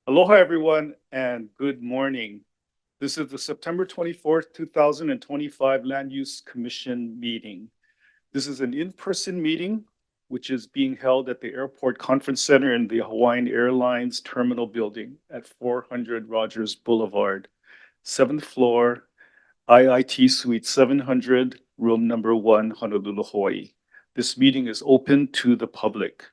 Aloha, everyone, and good morning. This is the September 24th, 2025 Land Use Commission meeting. This is an in-person meeting, which is being held at the Airport Conference Center in the Hawaiian Airlines Terminal Building at 400 Rogers Boulevard, 7th floor, IIT Suite 700, room number 1, Honolulu, Hawaii. This meeting is open to the public.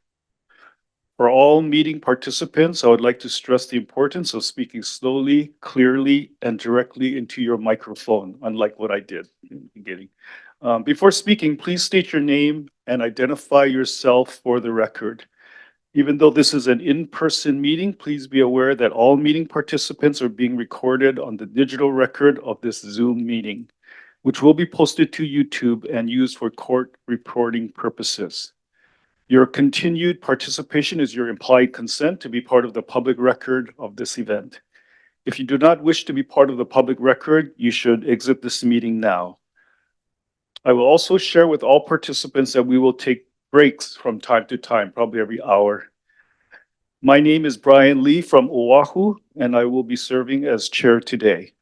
For all meeting participants, I would like to stress the importance of speaking slowly, clearly, and directly into your microphone, unlike what I did in the beginning. Before speaking, please state your name and identify yourself for the record. Even though this is an in-person meeting, please be aware that all meeting participants are being recorded on the digital record of this Zoom meeting, which will be posted to YouTube and used for court reporting purposes. Your continued participation is your implied consent to be part of the public record of this event. If you do not wish to be part of the public record, you should exit this meeting now. I will also share with all participants that we will take breaks from time to time, probably every hour. My name is Brian Lee from Oʻahu, and I will be serving as chair today.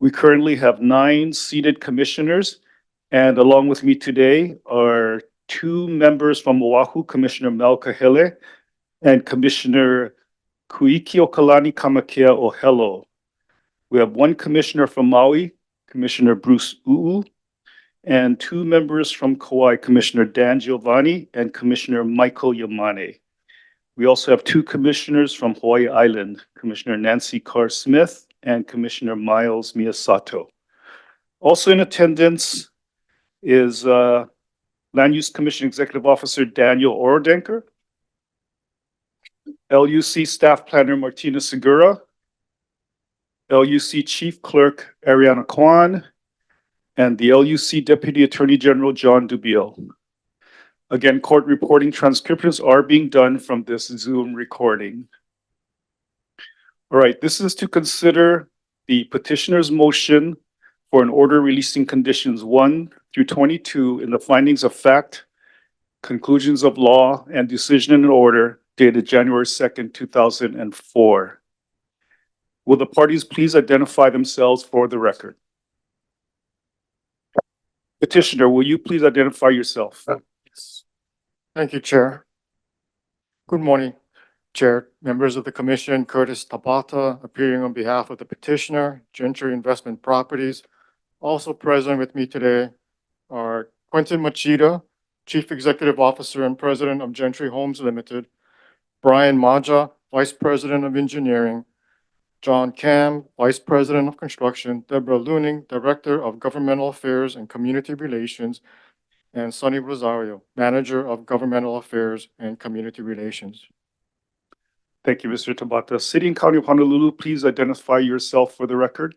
We currently have 9 seated commissioners, and along with me today are 2 members from Oʻahu, Commissioner Mel Kahele and Commissioner Kuikiokalani Kamakea Ohelo. We have 1 commissioner from Maui, Commissioner Bruce U'u, and 2 members from Kauai, Commissioner Dan Giovanni and Commissioner Michael Yamane. We also have 2 commissioners from Hawaii Island, Commissioner Nancy Carr Smith and Commissioner Miles Miyasato. Also in attendance is Land Use Commission Executive Officer Daniel Orodenker, LUC Staff Planner Martina Segura, LUC Chief Clerk Ariana Kwan, and the LUC Deputy Attorney General John Dubiel. Again, court reporting transcriptions are being done from this Zoom recording. All right, this is to consider the petitioner's motion for an order releasing conditions 1 through 22 in the findings of fact, conclusions of law, and decision in order dated January 2nd, 2004. Will the parties please identify themselves for the record? Petitioner, will you please identify yourself? Thank you, Chair. Good morning, Chair, members of the Commission, Curtis Tabata, appearing on behalf of the petitioner, Gentry Investment Properties. Also present with me today are Quentin Machida, Chief Executive Officer and President of Gentry Homes Limited, Brian Maja, Vice President of Engineering, John Cam, Vice President of Construction, Deborah Luning, Director of Governmental Affairs and Community Relations, and Sonny Rosario, Manager of Governmental Affairs and Community Relations. Thank you, Mr. Tabata. City and County of Honolulu, please identify yourself for the record.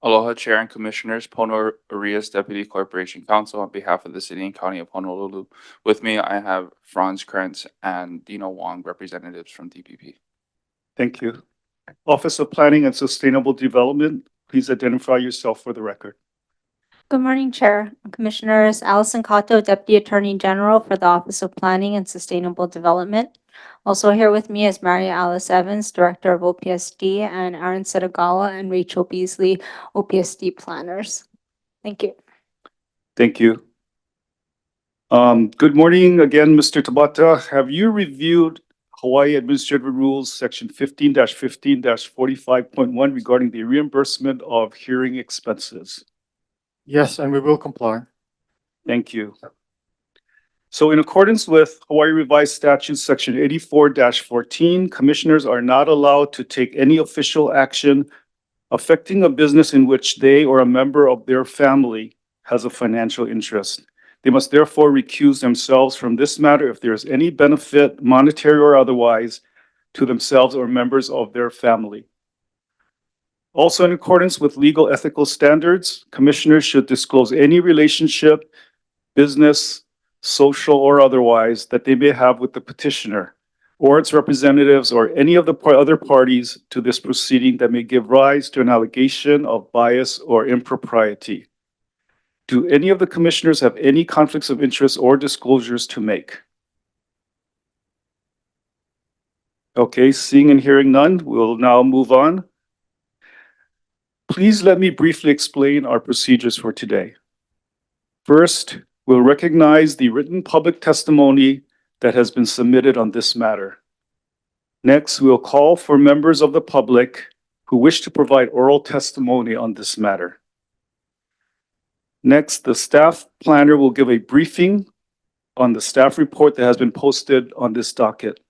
Aloha, Chair and Commissioners. Pono Arias, Deputy Corporation Counsel on behalf of the City and County of Honolulu. With me, I have Franz Krentz and Dino Wong, representatives from DPP. Thank you. Office of Planning and Sustainable Development, please identify yourself for the record. Good morning, Chair and Commissioners. Allison Cato, Deputy Attorney General for the Office of Planning and Sustainable Development. Also here with me is Maria Alice Evans, Director of OPSD, and Aaron Setagawa and Rachel Beasley, OPSD Planners. Thank you. Thank you. Good morning again, Mr. Tabata. Have you reviewed Hawaii Administrative Rules Section 15-15-45.1 regarding the reimbursement of hearing expenses? Yes, and we will comply. Thank you. So in accordance with Hawaii Revised Statute Section 84-14, commissioners are not allowed to take any official action affecting a business in which they or a member of their family has a financial interest. They must therefore recuse themselves from this matter if there is any benefit, monetary or otherwise, to themselves or members of their family. Also, in accordance with legal ethical standards, commissioners should disclose any relationship, business, social or otherwise, that they may have with the petitioner or its representatives or any of the other parties to this proceeding that may give rise to an allegation of bias or impropriety. Do any of the commissioners have any conflicts of interest or disclosures to make? Okay, seeing and hearing none, we'll now move on. Please let me briefly explain our procedures for today. First, we'll recognize the written public testimony that has been submitted on this matter. Next, we'll call for members of the public who wish to provide oral testimony on this matter. Next, the staff planner will give a briefing on the staff report that has been posted on this docket.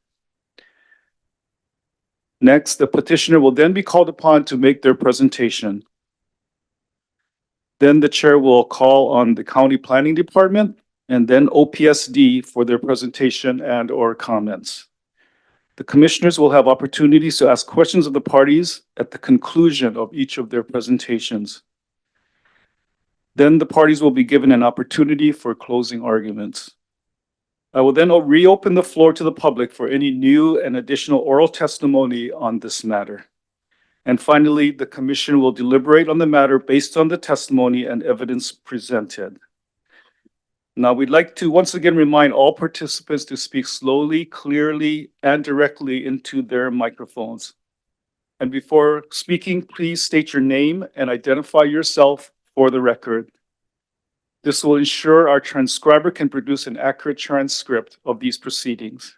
Next, the petitioner will then be called upon to make their presentation. Then the chair will call on the county planning department and then OPSD for their presentation and/or comments. The commissioners will have opportunities to ask questions of the parties at the conclusion of each of their presentations. Then the parties will be given an opportunity for closing arguments. I will then reopen the floor to the public for any new and additional oral testimony on this matter. And finally, the commission will deliberate on the matter based on the testimony and evidence presented. Now, we'd like to once again remind all participants to speak slowly, clearly, and directly into their microphones. And before speaking, please state your name and identify yourself for the record. This will ensure our transcriber can produce an accurate transcript of these proceedings.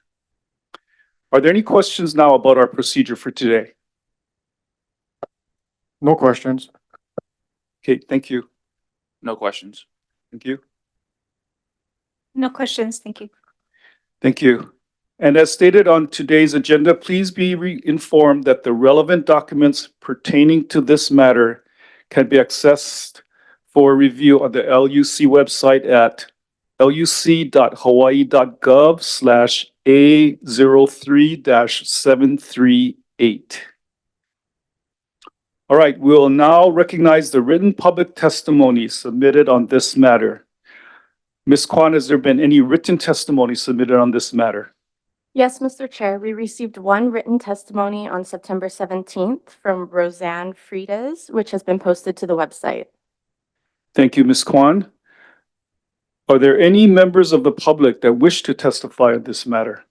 Are there any questions now about our procedure for today? No questions. Okay, thank you. No questions. Thank you. No questions, thank you. Thank you. And as stated on today's agenda, please be informed that the relevant documents pertaining to this matter can be accessed for review on the LUC website at luc.hawaii.gov/A03-738. All right, we'll now recognize the written public testimony submitted on this matter. Ms. Kwan, has there been any written testimony submitted on this matter? Yes, Mr. Chair, we received one written testimony on September 17th from Roseanne Fridas, which has been posted to the website. Thank you, Ms. Kwan. Are there any members of the public that wish to testify on this matter?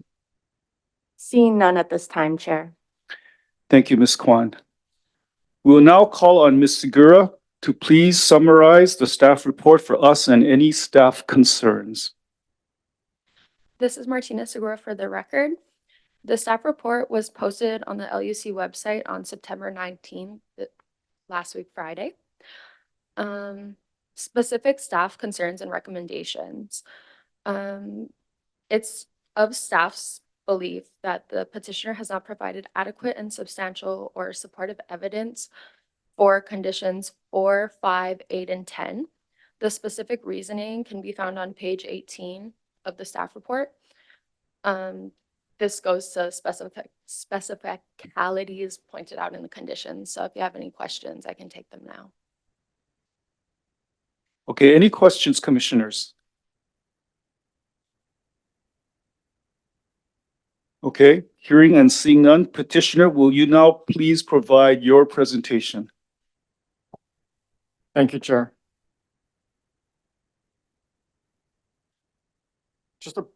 Seeing none at this time, Chair. Thank you, Ms. Kwan. We will now call on Ms. Segura to please summarize the staff report for us and any staff concerns. This is Martina Segura for the record. The staff report was posted on the LUC website on September 19th, last week, Friday. Specific staff concerns and recommendations. It's of staff's belief that the petitioner has not provided adequate and substantial or supportive evidence for conditions 4, 5, 8, and 10. The specific reasoning can be found on page 18 of the staff report. This goes to specificalities pointed out in the conditions. So if you have any questions, I can take them now. Okay, any questions, commissioners? Okay, hearing and seeing none, petitioner, will you now please provide your presentation? Thank you, Chair. Just a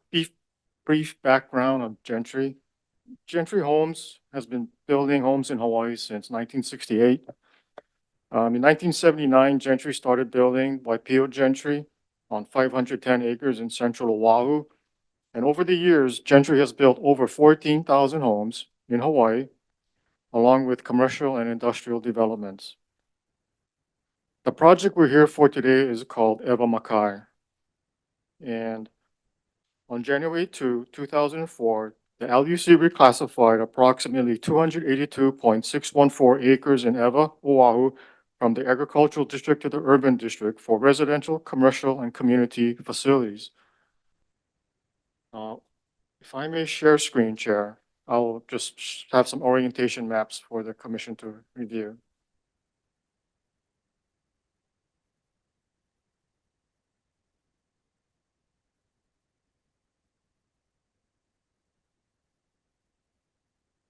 brief background on Gentry. Gentry Homes has been building homes in Hawaii since 1968. In 1979, Gentry started building Waipio Gentry on 510 acres in central Oʻahu. And over the years, Gentry has built over 14,000 homes in Hawaii, along with commercial and industrial developments. The project we're here for today is called Ewa Makai. And on January 2, 2004, the LUC reclassified approximately 282.614 acres in Ewa, Oʻahu, from the agricultural district to the urban district for residential, commercial, and community facilities. If I may share screen, Chair, I'll just have some orientation maps for the commission to review.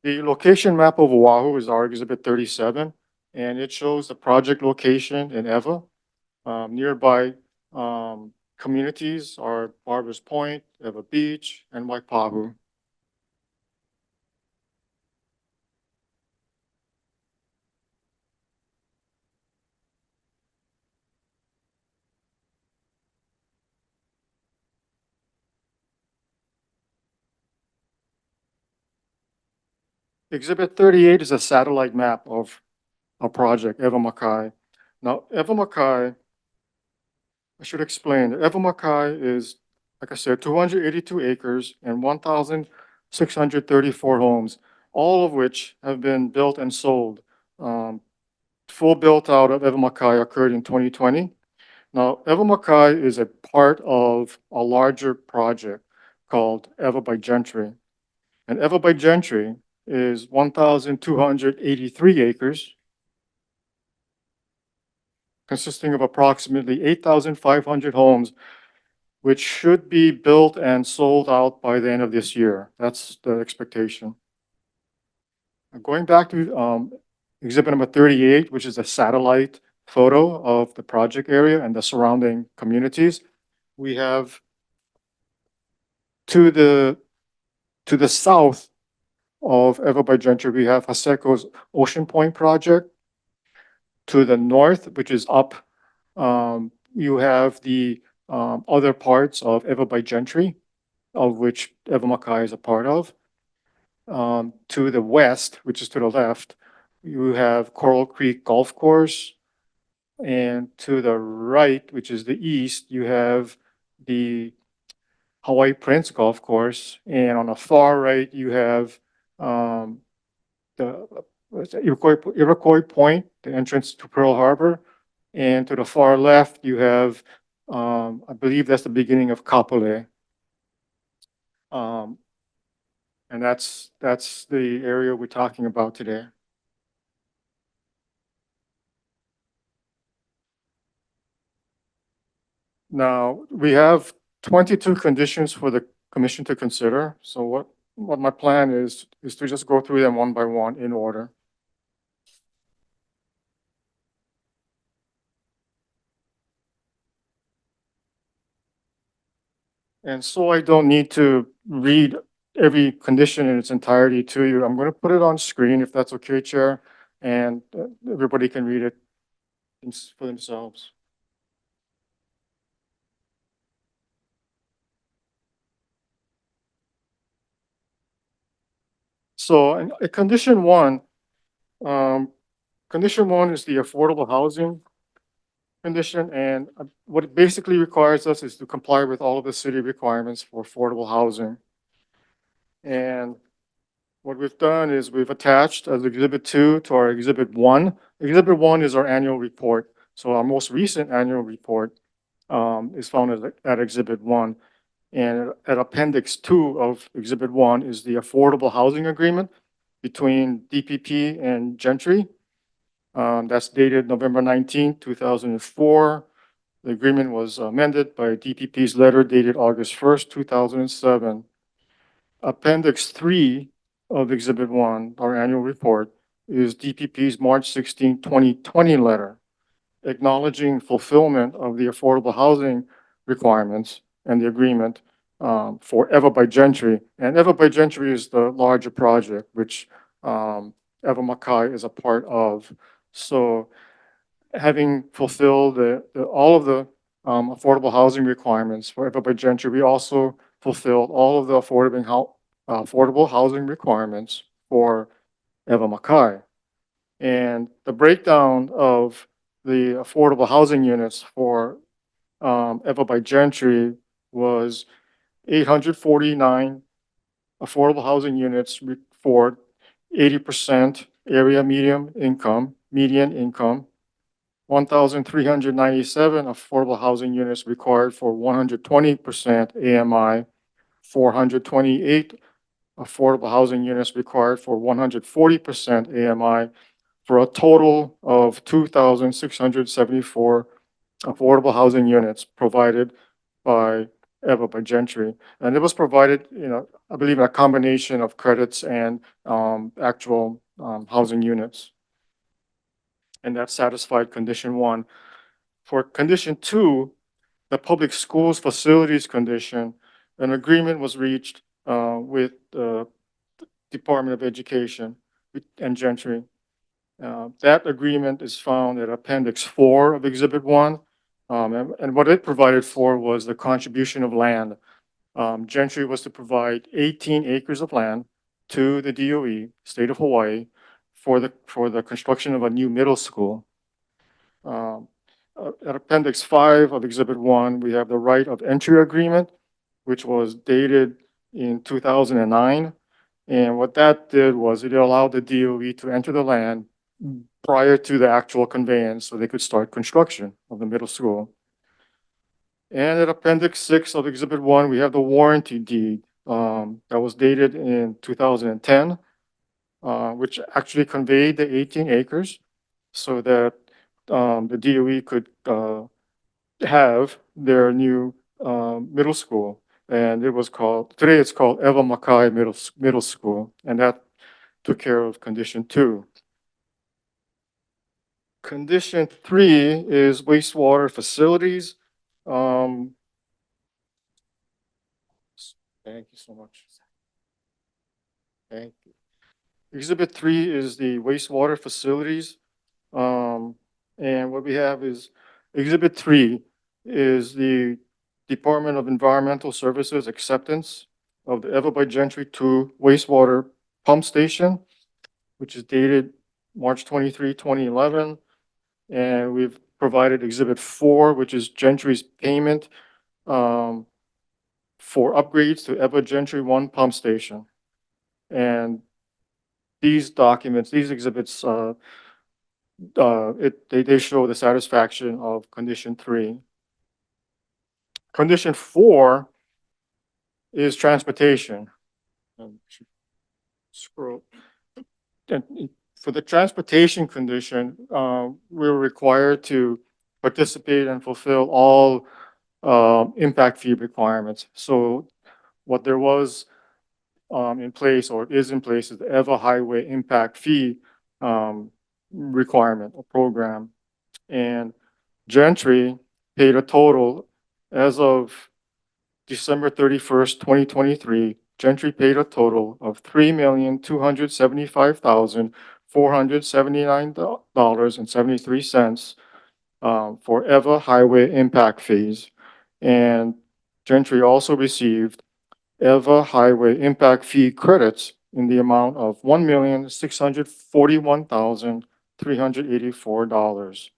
The location map of Oʻahu is our Exhibit 37, and it shows the project location in Ewa. Nearby communities are Barbers Point, Ewa Beach, and Waipahu. Exhibit 38 is a satellite map of our project, Ewa Makai. Now, Ewa Makai, I should explain, Ewa Makai is, like I said, 282 acres and 1,634 homes, all of which have been built and sold. Full built out of Ewa Makai occurred in 2020. Now, Ewa Makai is a part of a larger project called Ewa by Gentry. And Ewa by Gentry is 1,283 acres, consisting of approximately 8,500 homes, which should be built and sold out by the end of this year. That's the expectation. Going back to exhibit number 38, which is a satellite photo of the project area and the surrounding communities, we have to the south of Ewa by Gentry, we have Haseko's Ocean Point project. To the north, which is up, you have the other parts of Ewa by Gentry, of which Ewa Makai is a part of. To the west, which is to the left, you have Coral Creek Golf Course. And to the right, which is the east, you have the Hawaii Prince Golf Course. And on the far right, you have the Iroquois Point, the entrance to Pearl Harbor. And to the far left, you have, I believe that's the beginning of Kapolei. And that's the area we're talking about today. Now, we have 22 conditions for the commission to consider. So what my plan is to just go through them one by one in order. And so I don't need to read every condition in its entirety to you. I'm going to put it on screen if that's okay, Chair, and everybody can read it for themselves. So condition one is the affordable housing condition, and what it basically requires us is to comply with all of the city requirements for affordable housing. And what we've done is we've attached as Exhibit 2 to our Exhibit 1. Exhibit 1 is our annual report. So our most recent annual report is found at Exhibit 1. And at Appendix 2 of Exhibit 1 is the Affordable Housing Agreement between DPP and Gentry. That's dated November 19, 2004. The agreement was amended by DPP's letter dated August 1st, 2007. Appendix 3 of Exhibit 1, our annual report, is DPP's March 16, 2020 letter acknowledging fulfillment of the affordable housing requirements and the agreement for Ewa by Gentry. And Ewa by Gentry is the larger project, which Ewa Makai is a part of. So having fulfilled all of the affordable housing requirements for Ewa by Gentry, we also fulfilled all of the affordable housing requirements for Ewa Makai. And the breakdown of the affordable housing units for Ewa by Gentry was 849 affordable housing units for 80% area median income, 1,397 affordable housing units required for 120% AMI, 428 affordable housing units required for 140% AMI, for a total of 2,674 affordable housing units provided by Ewa by Gentry. And it was provided, I believe, in a combination of credits and actual housing units. And that satisfied condition 1. For condition 2, the public schools facilities condition, an agreement was reached with the Department of Education and Gentry. That agreement is found at Appendix 4 of Exhibit 1. And what it provided for was the contribution of land. Gentry was to provide 18 acres of land to the DOE, State of Hawaii, for the construction of a new middle school. At Appendix 5 of Exhibit 1, we have the right of entry agreement, which was dated in 2009. And what that did was it allowed the DOE to enter the land prior to the actual conveyance so they could start construction of the middle school. And at Appendix 6 of Exhibit 1, we have the warranty deed that was dated in 2010, which actually conveyed the 18 acres so that the DOE could have their new middle school. And today it's called Eva Makai Middle School, and that took care of condition 2. Condition 3 is wastewater facilities. Thank you so much. Thank you. Exhibit 3 is the wastewater facilities. And what we have is Exhibit 3 is the Department of Environmental Services acceptance of the Eva by Gentry 2 wastewater pump station, which is dated March 23, 2011. And we've provided Exhibit 4, which is Gentry's payment for upgrades to Eva Gentry 1 pump station. And these documents, these exhibits, they show the satisfaction of condition 3. Condition 4 is transportation. Scroll. And for the transportation condition, we're required to participate and fulfill all impact fee requirements. So what there was in place or is in place is the Eva Highway Impact Fee requirement or program. And Gentry paid a total as of December 31st, 2023. Gentry paid a total of $3,275,479.73 for Eva Highway Impact Fees. And Gentry also received Eva Highway Impact Fee credits in the amount of $1,641,384.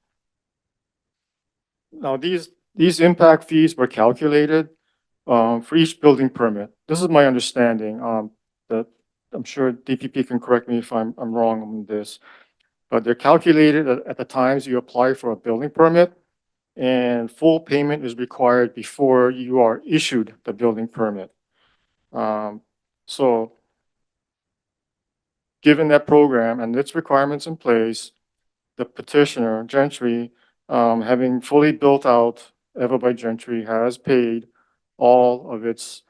Now, these impact fees were calculated for each building permit. This is my understanding, that I'm sure DPP can correct me if I'm wrong on this, but they're calculated at the times you apply for a building permit, and full payment is required before you are issued the building permit. So given that program and its requirements in place, the petitioner, Gentry, having fully built out Eva by Gentry, has paid all of its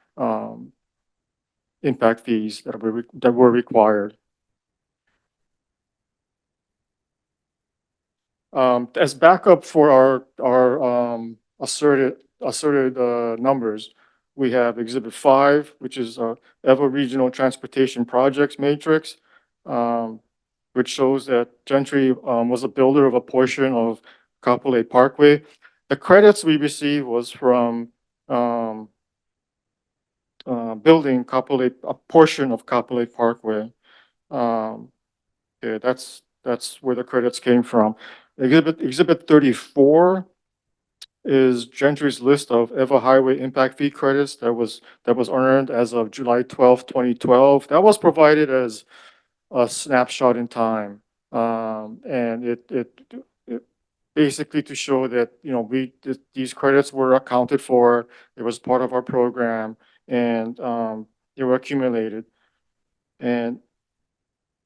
impact fees that were required. As backup for our asserted numbers, we have Exhibit 5, which is Eva Regional Transportation Projects Matrix, which shows that Gentry was a builder of a portion of Kapolei Parkway. The credits we received was from building a portion of Kapolei Parkway. Yeah, that's where the credits came from. Exhibit 34 is Gentry's list of Eva Highway Impact Fee credits that was earned as of July 12, 2012. That was provided as a snapshot in time. And it basically to show that, you know, these credits were accounted for, it was part of our program, and they were accumulated. And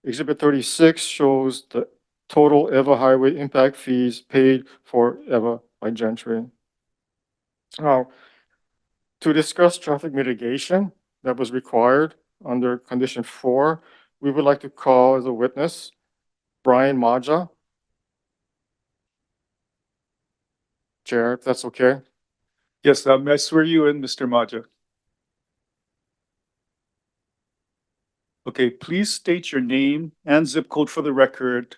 Exhibit 36 shows the total Eva Highway Impact Fees paid for Eva by Gentry. Now, to discuss traffic mitigation that was required under Condition 4, we would like to call as a witness Brian Maja. Chair, if that's okay. Yes, may I swear you in, Mr. Maja? Okay, please state your name and zip code for the record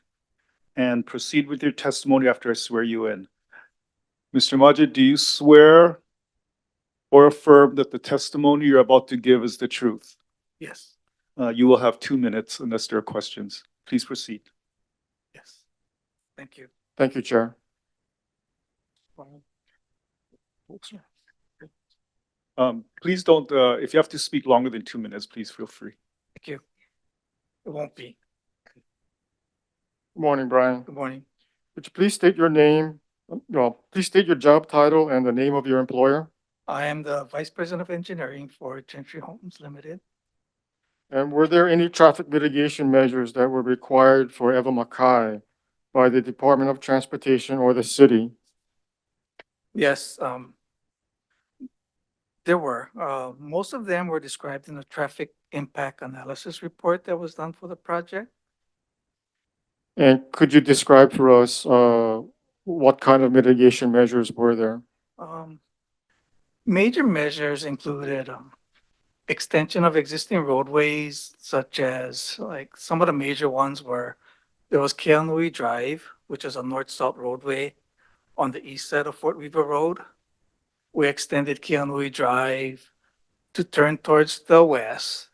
and proceed with your testimony after I swear you in. Mr. Maja, do you swear or affirm that the testimony you're about to give is the truth? Yes. You will have 2 minutes unless there are questions. Please proceed. Yes. Thank you. Thank you, Chair. Please don't, if you have to speak longer than 2 minutes, please feel free. Thank you. It won't be. Good morning, Brian. Good morning. Would you please state your name, please state your job title and the name of your employer? I am the Vice President of Engineering for Gentry Homes Limited. And were there any traffic mitigation measures that were required for Eva Makai by the Department of Transportation or the city? Yes, there were. Most of them were described in the traffic impact analysis report that was done for the project. And could you describe for us what kind of mitigation measures were there? Major measures included extension of existing roadways, such as like some of the major ones were there was Keanui Drive, which is a north-south roadway on the east side of Fort Weaver Road. We extended Keanui Drive to turn towards the west,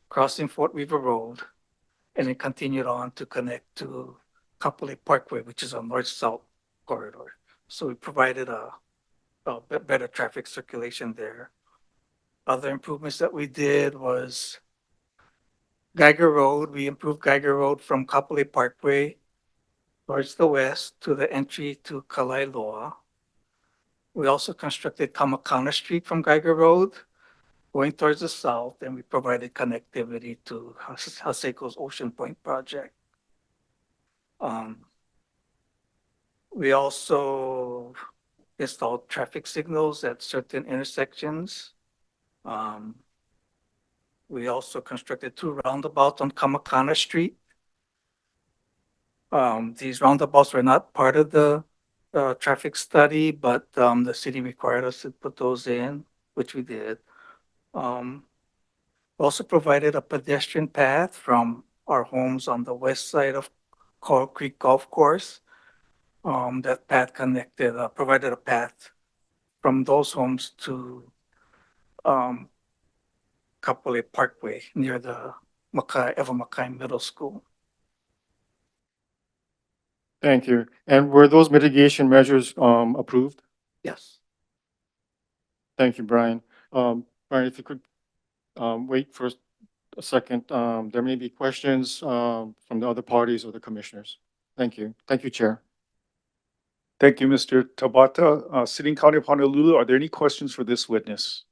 crossing Fort Weaver Road, and then continued on to connect to Kapolei Parkway, which is a north-south corridor. So we provided a better traffic circulation there. Other improvements that we did was Geiger Road. We improved Geiger Road from Kapolei Parkway towards the west to the entry to Kalailoa. We also constructed Kamakana Street from Geiger Road going towards the south, and we provided connectivity to Haseko's Ocean Point project. We also installed traffic signals at certain intersections. We also constructed 2 roundabouts on Kamakana Street. These roundabouts were not part of the traffic study, but the city required us to put those in, which we did. Also provided a pedestrian path from our homes on the west side of Coral Creek Golf Course. That path connected, provided a path from those homes to Kapolei Parkway near the Eva Makai Middle School. Thank you. And were those mitigation measures approved? Yes. Thank you, Brian. Brian, if you could wait for a second, there may be questions from the other parties or the commissioners. Thank you. Thank you, Chair. Thank you, Mr. Tabata. City and County of Honolulu, are there any questions for this witness?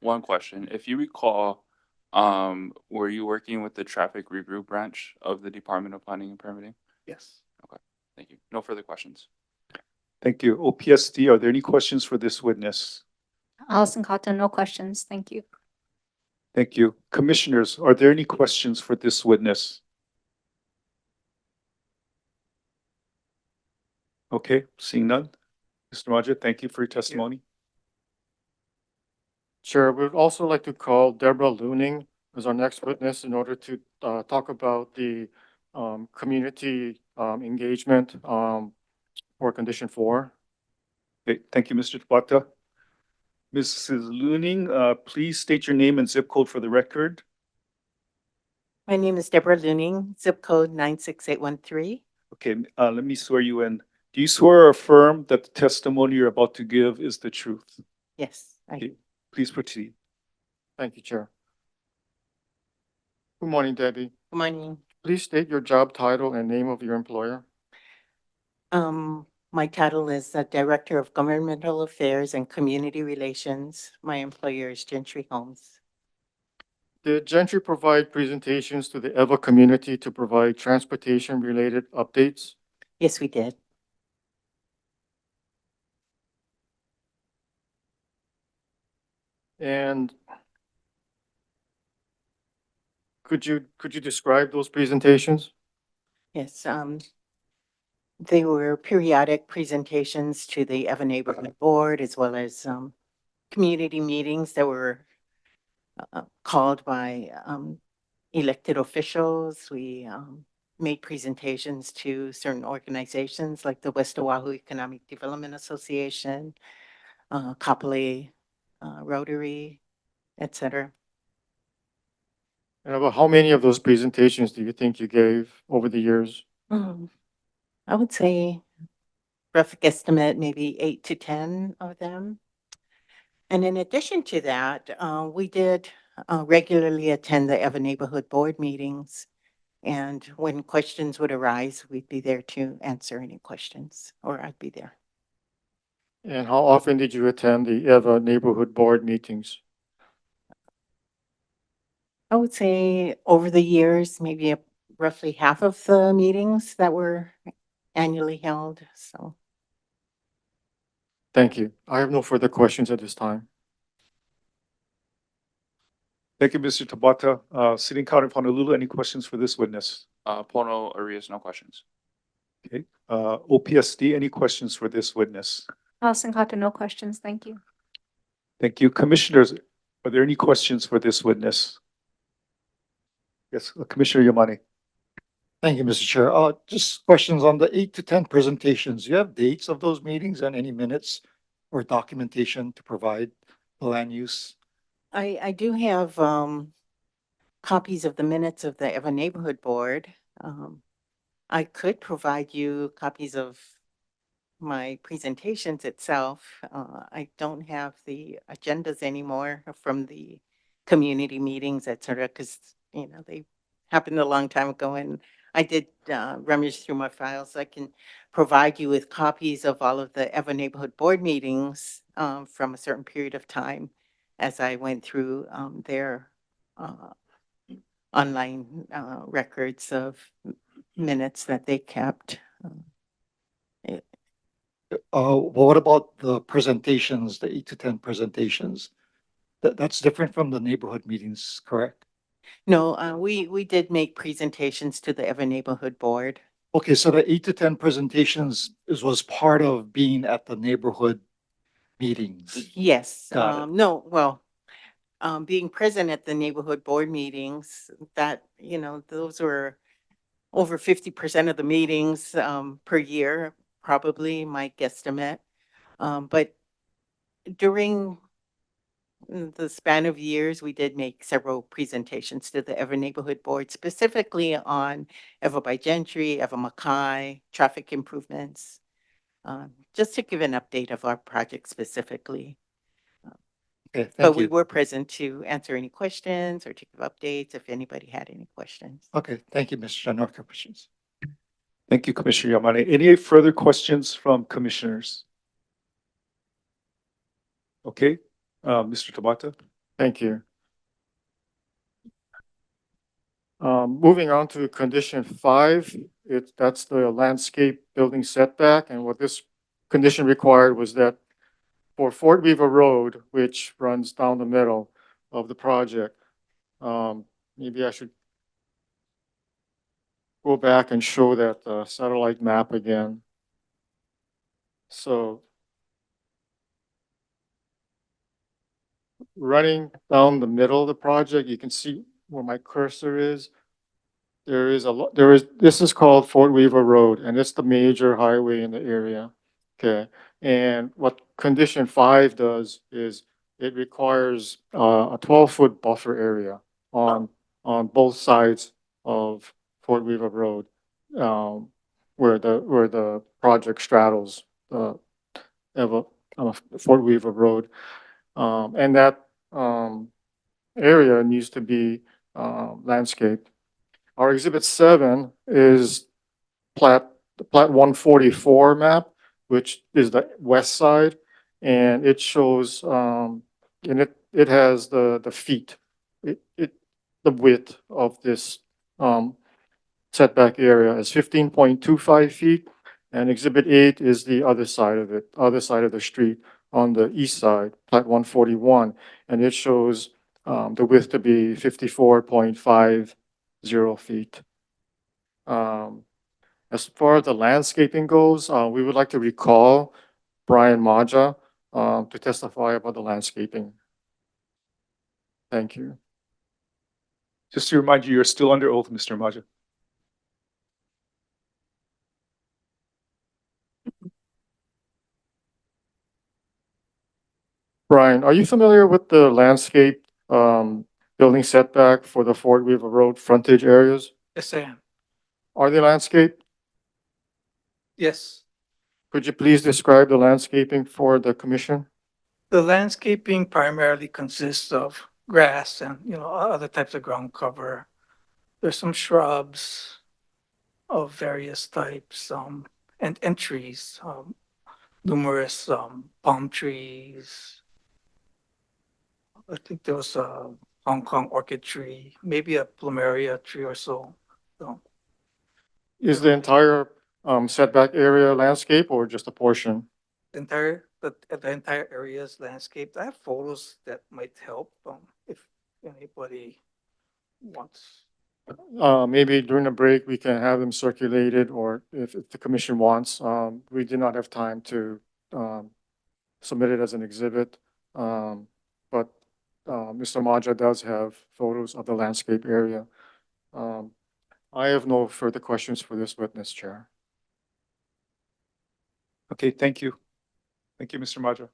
One question. If you recall, were you working with the traffic review branch of the Department of Planning and Permitting? Yes. Thank you. No further questions. Thank you. OPSD, are there any questions for this witness? Allison Cato, no questions. Thank you. Thank you. Commissioners, are there any questions for this witness? Okay, seeing none. Mr. Maja, thank you for your testimony. Chair, we would also like to call Deborah Looning as our next witness in order to talk about the community engagement for condition 4. Okay, thank you, Mr. Tabata. Mrs. Looning, please state your name and zip code for the record. My name is Deborah Looning, zip code 96813. Okay, let me swear you in. Do you swear or affirm that the testimony you're about to give is the truth? Yes, I Okay, please proceed. Thank you, Chair. Good morning, Debbie. Good morning. Please state your job title and name of your employer. My title is Director of Governmental Affairs and Community Relations. My employer is Gentry Homes. Did Gentry provide presentations to the Eva community to provide transportation-related updates? Yes, we did. And could you describe those presentations? Yes, they were periodic presentations to the Eva Neighborhood Board as well as community meetings that were called by elected officials. We made presentations to certain organizations like the West Oʻahu Economic Development Association, Kapolei Rotary, et cetera. And about how many of those presentations do you think you gave over the years? I would say rough guesstimate, maybe 8 to 10 of them. And in addition to that, we did regularly attend the Evan Neighborhood Board meetings. And when questions would arise, we'd be there to answer any questions, or I'd be there. And how often did you attend the EVA neighborhood board meetings? I would say over the years, maybe roughly half of the meetings that were annually held, so. Thank you. I have no further questions at this time. Thank you, Mr. Tabata. City and County of Honolulu, any questions for this witness? Pono Arias, no questions. Okay. OPSD, any questions for this witness? Allison Cato, no questions. Thank you. Thank you. Commissioners, are there any questions for this witness? Yes, Commissioner Yamane. Thank you, Mr. Chair. Just questions on the 8 to 10 presentations. Do you have dates of those meetings and any minutes or documentation to provide the land use? I do have copies of the minutes of the Evan Neighborhood Board. I could provide you copies of my presentations itself. I don't have the agendas anymore from the community meetings, et cetera, because, you know, they happened a long time ago, and I did rummage through my files. I can provide you with copies of all of the Evan Neighborhood Board meetings from a certain period of time as I went through their online records of minutes that they kept. What about the presentations, the 8 to 10 presentations? That's different from the neighborhood meetings, correct? No, we did make presentations to the Evan Neighborhood Board. Okay, so the 8 to 10 presentations was part of being at the neighborhood meetings. Yes, Got it. no, well, being present at the neighborhood board meetings, that, you know, those were over 50% of the meetings per year, probably my guesstimate. But during the span of years, we did make several presentations to the Ever Neighborhood Board, specifically on Ever by Gentry, Ever Mackay, traffic improvements, just to give an update of our project specifically. Okay, But thank we you. were present to answer any questions or to give updates if anybody had any questions. Okay, thank you, Mr. Chair. No questions. Thank you, Commissioner Yamane. Any further questions from commissioners? Okay, Mr. Tabata. Thank you. Moving on to condition 5, that's the landscape building setback. And what this condition required was that for Fort Weaver Road, which runs down the middle of the project, maybe I should go back and show that satellite map again. So running down the middle of the project, you can see where my cursor is. This is called Fort Weaver Road, and it's the major highway in the area. Okay, and what condition 5 does is it requires a 12-foot buffer area on both sides of Fort Weaver Road, where the project straddles Fort Weaver Road, and that area needs to be landscaped. Our Exhibit 7 is the Plat 144 map, which is the west side, and it shows, and it has the feet, the width of this setback area is 15.25 feet, and Exhibit 8 is the other side of it, other side of the street on the east side, Plat 141, and it shows the width to be 54.50 feet. As far as the landscaping goes, we would like to recall Brian Maja to testify about the landscaping. Thank you. Just to remind you, you're still under oath, Mr. Maja. Brian, are you familiar with the landscape building setback for the Fort Weaver Road frontage areas? Yes, I am. Are they landscaped? Yes. Could you please describe the landscaping for the commission? The landscaping primarily consists of grass and, other types of ground cover. There's some shrubs of various types, and trees, numerous, palm trees. I think there was a Hong Kong orchid tree, maybe a plumeria tree or so. So Is the entire setback area landscape or just a portion? the entire area is landscaped. I have photos that might help, if anybody wants. Maybe during the break, we can have them circulated, or if the commission wants. We did not have time to submit it as an exhibit. But Mr. Maja does have photos of the landscape area. I have no further questions for this witness, Chair. Okay, thank you. Thank you, Mr. Maja.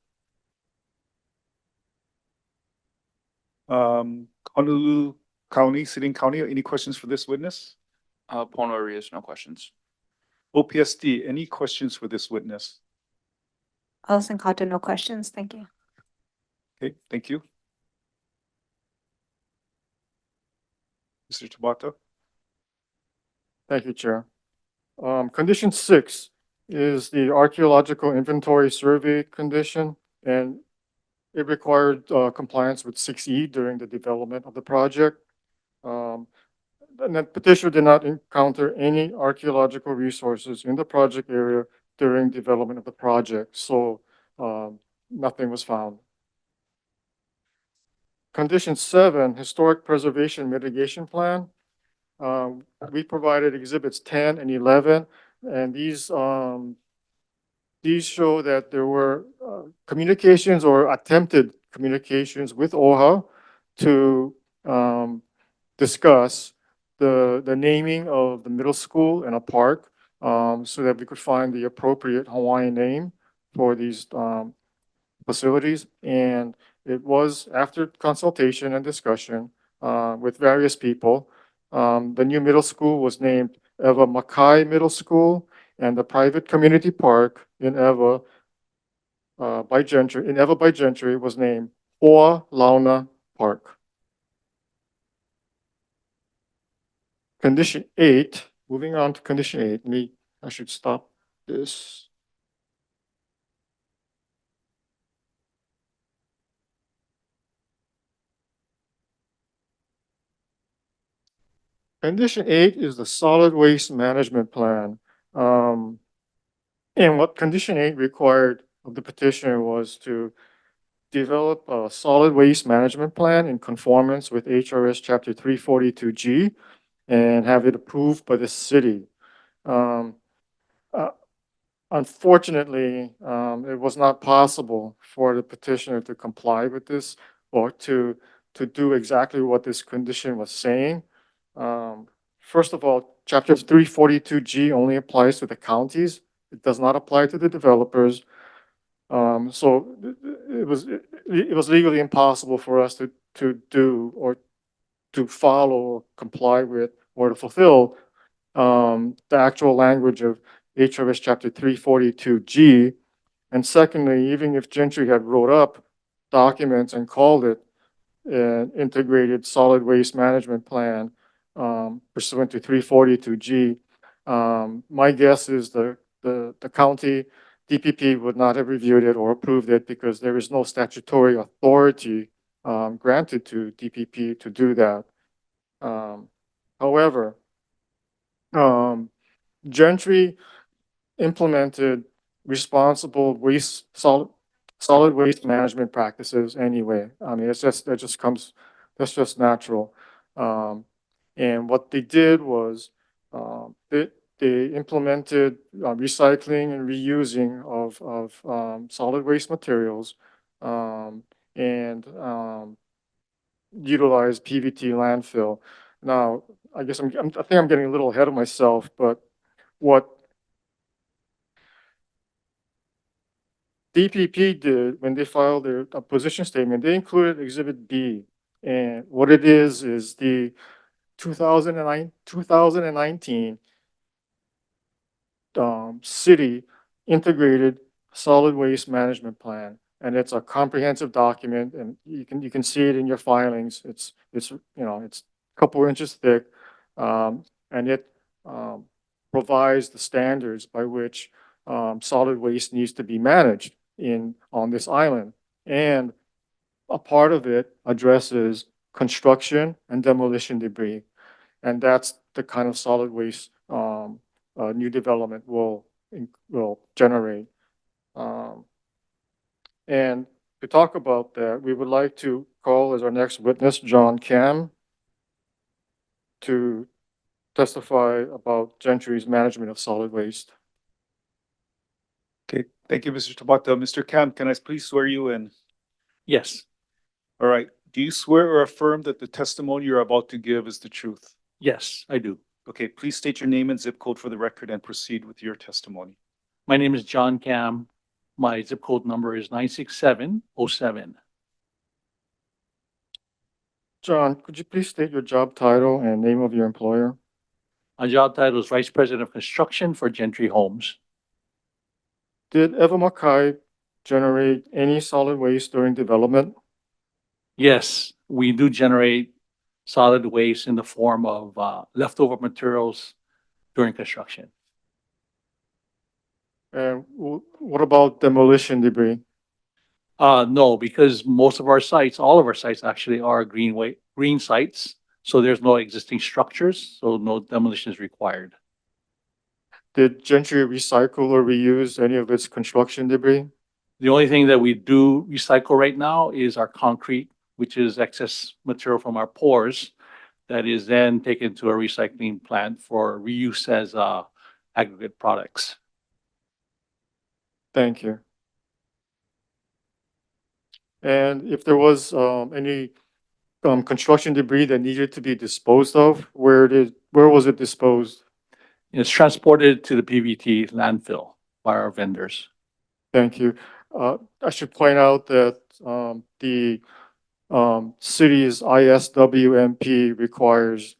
Honolulu County, Sitting County, any questions for this witness? Pono Arias, no questions. OPSD, any questions for this witness? Allison Cato, no questions. Thank you. Okay, thank you. Mr. Tabata? Thank you, Chair. Condition 6 is the archaeological inventory survey condition, and it required compliance with 6E during the development of the project. And the petitioner did not encounter any archaeological resources in the project area during development of the project, so nothing was found. Condition 7, historic preservation mitigation plan. We provided exhibits 10 and 11, and these show that there were communications or attempted communications with Oʻahu to discuss the naming of the middle school and a park, so that we could find the appropriate Hawaiian name for these facilities. And it was after consultation and discussion with various people. The new middle school was named Eva Makai Middle School, and the private community park in Eva by Gentry was named Hoa Launa Park. Condition 8, moving on to condition 8, I should stop this. Condition 8 is the solid waste management plan. And what condition 8 required of the petitioner was to develop a solid waste management plan in conformance with HRS Chapter 342G and have it approved by the city. Unfortunately, it was not possible for the petitioner to comply with this or to do exactly what this condition was saying. First of all, Chapter 342G only applies to the counties. It does not apply to the developers. So it was legally impossible for us to do or to follow or comply with or to fulfill the actual language of HRS Chapter 342G. And secondly, even if Gentry had wrote up documents and called it an integrated solid waste management plan pursuant to 342G, my guess is the county DPP would not have reviewed it or approved it because there is no statutory authority granted to DPP to do that. However, Gentry implemented responsible solid waste management practices anyway. I mean, that's just natural. And what they did was they implemented recycling and reusing of solid waste materials and utilized PVT landfill. Now, I guess I think I'm getting a little ahead of myself, but what DPP did when they filed their position statement, they included Exhibit B, And what it is the 2019 city integrated solid waste management plan. And it's a comprehensive document, and you can see it in your filings. It's a couple inches thick. And it provides the standards by which solid waste needs to be managed on this island. And a part of it addresses construction and demolition debris. And that's the kind of solid waste new development will generate. And to talk about that, we would like to call as our next witness John Cam to testify about Gentry's management of solid waste. Okay, thank you, Mr. Tabata. Mr. Cam, can I please swear you in? Yes, All right. Do you swear or affirm that the testimony you're about to give is the truth? yes, I do. Okay, please state your name and zip code for the record and proceed with your testimony. My name is John Cam. My zip code number is 96707. John, could you please state your job title and name of your employer? My job title is Vice President of Construction for Gentry Homes. Did Eva Mackay generate any solid waste during development? Yes, we do generate solid waste in the form of leftover materials during construction. And what about demolition debris? No, because most of our sites, all of our sites actually are green sites. So there's no existing structures, so no demolition is required. Did Gentry recycle or reuse any of its construction debris? The only thing that we do recycle right now is our concrete, which is excess material from our pours that is then taken to a recycling plant for reuse as aggregate products. Thank you. And if there was any construction debris that needed to be disposed of, where was it disposed? It's transported to the PVT landfill by our vendors. Thank you. I should point out that the city's ISWMP requires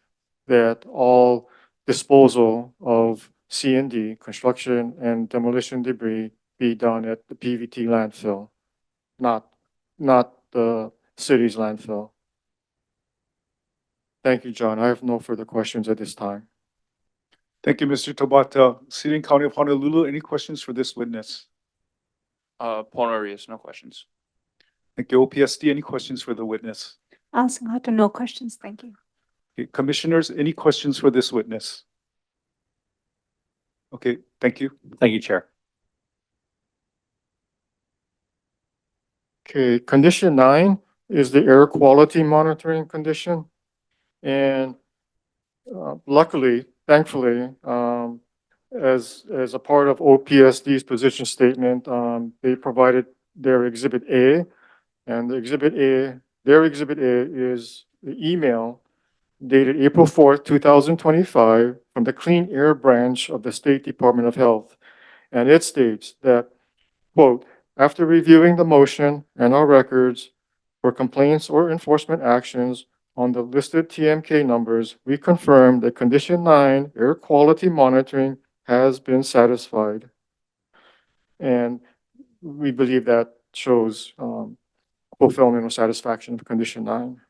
that all disposal of C&D, construction and demolition debris, be done at the PVT landfill, not the city's landfill. Thank you, John. I have no further questions at this time. Thank you, Mr. Tabata. City and County of Honolulu, any questions for this witness? Pono Arias, no questions. Thank you. OPSD, any questions for the witness? Allison Cato, no questions. Thank you. Okay, commissioners, any questions for this witness? Okay, thank you. Thank you, Chair. Okay, condition 9 is the air quality monitoring condition. And luckily, thankfully, as a part of OPSD's position statement, they provided their Exhibit A. And their Exhibit A is the email dated April 4th, 2025 from the Clean Air Branch of the State Department of Health. And it states that, quote, after reviewing the motion and our records for complaints or enforcement actions on the listed TMK numbers, we confirm that condition 9, air quality monitoring, has been satisfied. And we believe that shows fulfillment or satisfaction of condition 9.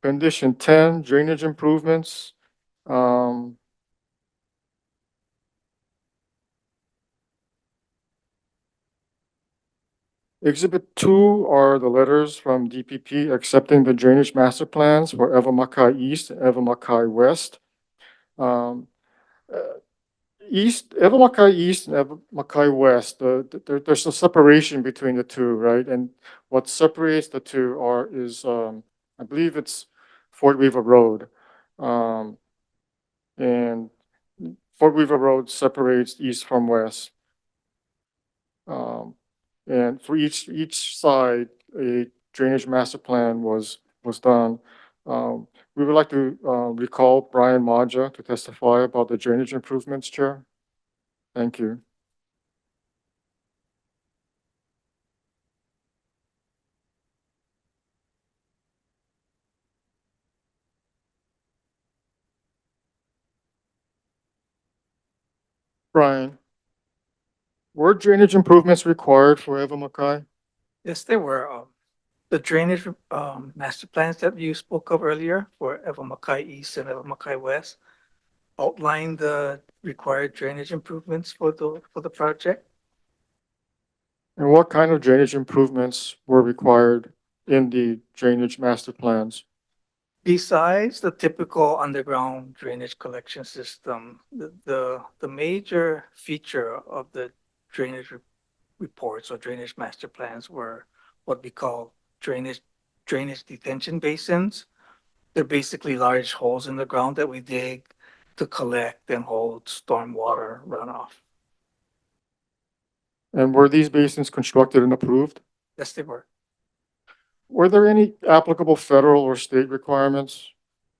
Condition 10, drainage improvements. Exhibit 2 are the letters from DPP accepting the drainage master plans for Eva Mackay East and Eva Mackay West. Eva Mackay East and Eva Mackay West, there's a separation between the two, right? And what separates the two is I believe it's Fort Weaver Road. And Fort Weaver Road separates east from west. And for each side, a drainage master plan was done. We would like to recall Brian Maja to testify about the drainage improvements, Chair. Thank you. Brian, were drainage improvements required for Eva Makai? Yes, there were, the drainage, master plans that you spoke of earlier for Evamakai East and Evamakai West outlined the required drainage improvements for the project. And what kind of drainage improvements were required in the drainage master plans? Besides the typical underground drainage collection system, the major feature of the drainage reports or drainage master plans were what we call drainage detention basins. They're basically large holes in the ground that we dig to collect and hold stormwater runoff. And were these basins constructed and approved? Yes, they were. Were there any applicable federal or state requirements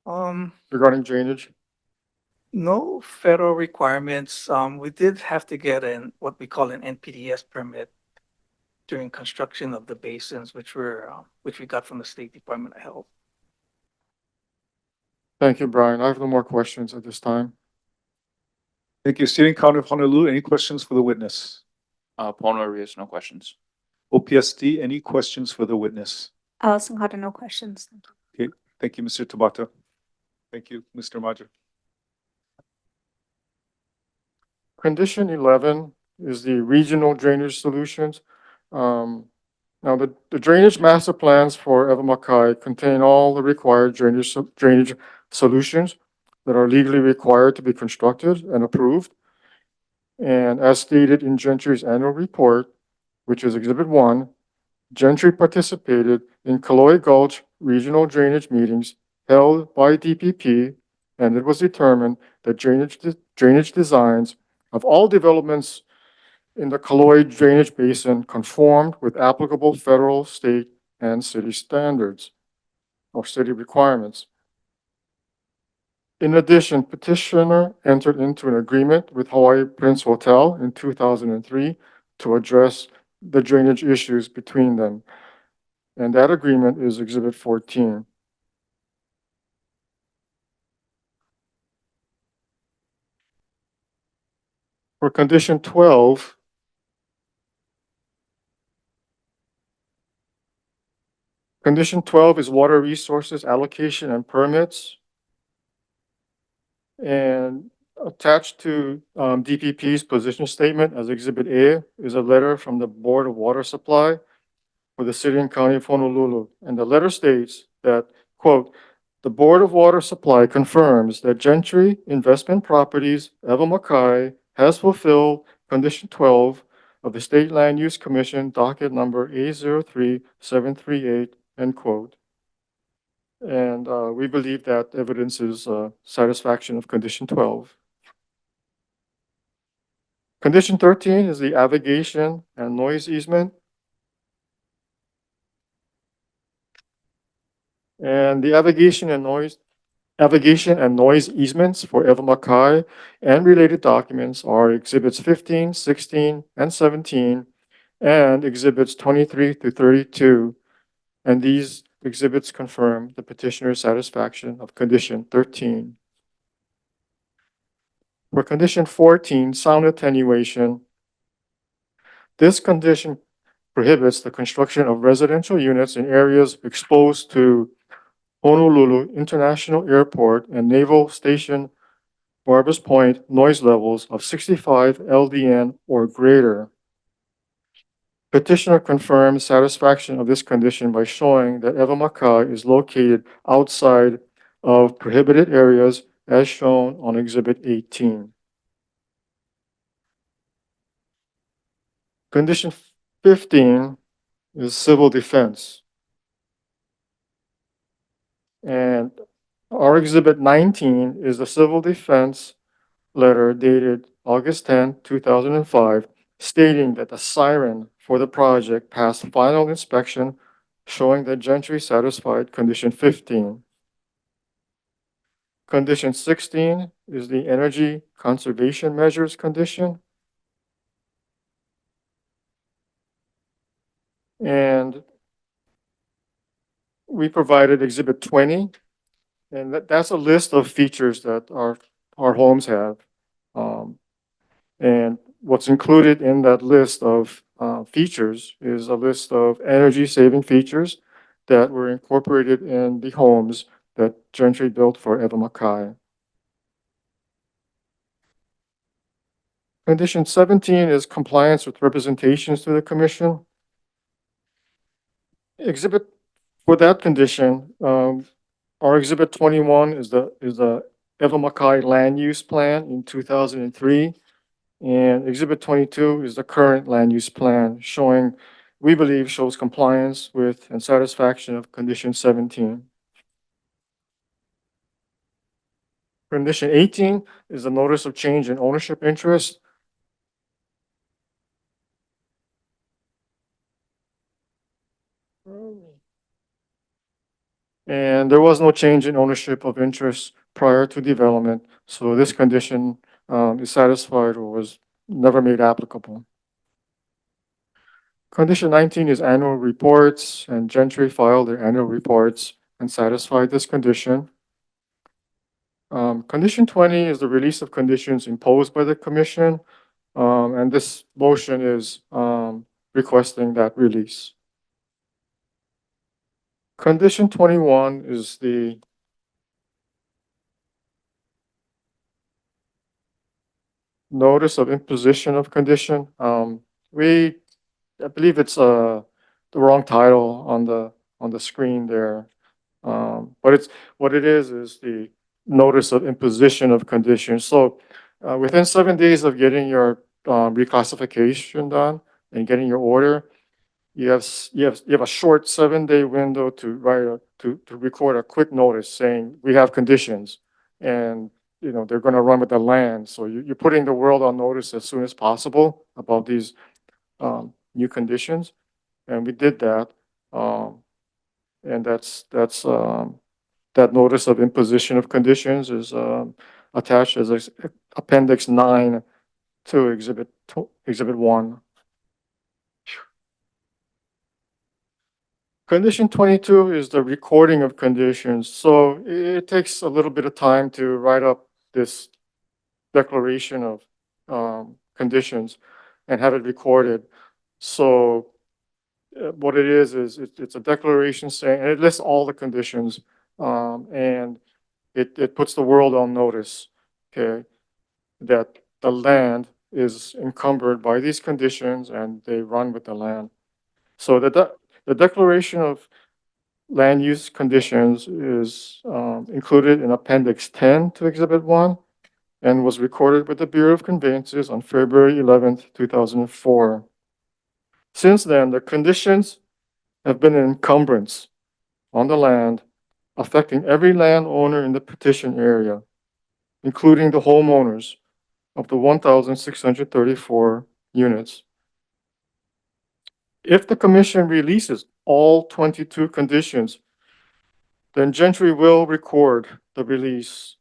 regarding drainage? No federal requirements. We did have to get what we call an NPDES permit during construction of the basins, which we got from the State Department of Health. Thank you, Brian. I have no more questions at this time. Thank you. City and County of Honolulu, any questions for the witness? Pono Arias, no questions. OPSD, any questions for the witness? Allison Cotter, no questions. Thank you. Thank you, Mr. Tabata. Thank you, Mr. Maja. Condition 11 is the regional drainage solutions. Now, the drainage master plans for Eva Makai contain all the required drainage solutions that are legally required to be constructed and approved. And as stated in Gentry's annual report, which is Exhibit 1, Gentry participated in Kaloi Gulch regional drainage meetings held by DPP, and it was determined that drainage designs of all developments in the Kaloi drainage basin conformed with applicable federal, state, and city standards or city requirements. In addition, petitioner entered into an agreement with Hawaii Prince Hotel in 2003 to address the drainage issues between them. And that agreement is Exhibit 14. For condition 12, condition 12 is water resources allocation and permits. And attached to DPP's position statement as Exhibit A is a letter from the Board of Water Supply for the City and County of Honolulu. And the letter states that, quote, "The Board of Water Supply confirms that Gentry Investment Properties, Eva Makai, has fulfilled Condition 12 of the State Land Use Commission docket number A03738, end quote. And we believe that evidence is satisfaction of Condition 12. Condition 13 is the navigation and noise easement. And the navigation and noise easements for Eva Makai and related documents are Exhibits 15, 16, and 17, and Exhibits 23 to 32. And these exhibits confirm the petitioner's satisfaction of Condition 13. For Condition 14, sound attenuation, this condition prohibits the construction of residential units in areas exposed to Honolulu International Airport and Naval Station Barbers Point noise levels of 65 LDN or greater. Petitioner confirms satisfaction of this condition by showing that Eva Makai is located outside of prohibited areas as shown on Exhibit 18. Condition 15 is civil defense. And our Exhibit 19 is the civil defense letter dated August 10, 2005, stating that the siren for the project passed final inspection, showing that Gentry satisfied Condition 15. Condition 16 is the energy conservation measures condition. And we provided Exhibit 20, and that's a list of features that our homes have. And what's included in that list of features is a list of energy-saving features that were incorporated in the homes that Gentry built for Eva Mackay. Condition 17 is compliance with representations to the commission. Exhibit, for that condition, our exhibit 21 is the Eva Mackay land use plan in 2003. And exhibit 22 is the current land use plan showing, we believe shows compliance with and satisfaction of condition 17. Condition 18 is the notice of change in ownership interest. And there was no change in ownership of interest prior to development. So this condition is satisfied or was never made applicable. Condition 19 is annual reports, and Gentry filed their annual reports and satisfied this condition. Condition 20 is the release of conditions imposed by the commission, and this motion is requesting that release. Condition 21 is the notice of imposition of condition. I believe it's the wrong title on the screen there. But it's, what it is the notice of imposition of conditions. So within 7 days of getting your reclassification done and getting your order, you have a short 7-day window to write to record a quick notice saying we have conditions, and they're going to run with the land. So you're putting the world on notice as soon as possible about these new conditions, and we did that. And that's that notice of imposition of conditions is attached as Appendix 9 to Exhibit 1. Condition 22 is the recording of conditions. So it takes a little bit of time to write up this declaration of conditions and have it recorded. So what it is it's a declaration saying, and it lists all the conditions, and it puts the world on notice, okay, that the land is encumbered by these conditions and they run with the land. So the declaration of land use conditions is included in Appendix 10 to Exhibit 1 and was recorded with the Bureau of Conveyances on February 11th, 2004. Since then, the conditions have been an encumbrance on the land, affecting every landowner in the petition area, including the homeowners of the 1,634 units. If the commission releases all 22 conditions, then Gentry will record the release,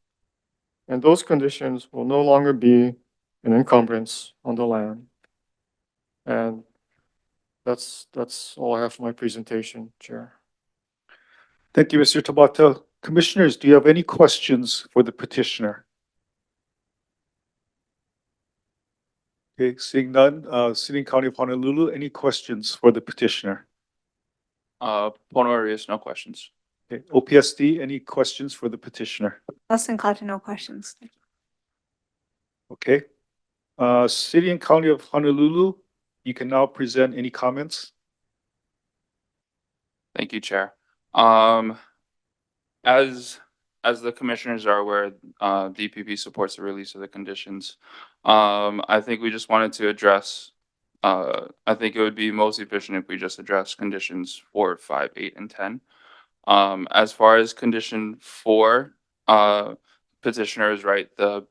and those conditions will no longer be an encumbrance on the land. And that's all I have for my presentation, Chair. Thank you, Mr. Tabata. Commissioners, do you have any questions for the petitioner? Okay, seeing none, City and County of Honolulu, any questions for the petitioner? Pono Arias, no questions. Okay, OPSD, any questions for the petitioner? Alison Cotter, no questions. Okay. City and County of Honolulu, you can now present any comments. Thank you, Chair. As the commissioners are aware, DPP supports the release of the conditions. I think we just wanted to address, I think it would be most efficient if we just address conditions 4, 5, 8, and 10. As far as condition 4, petitioner is right. The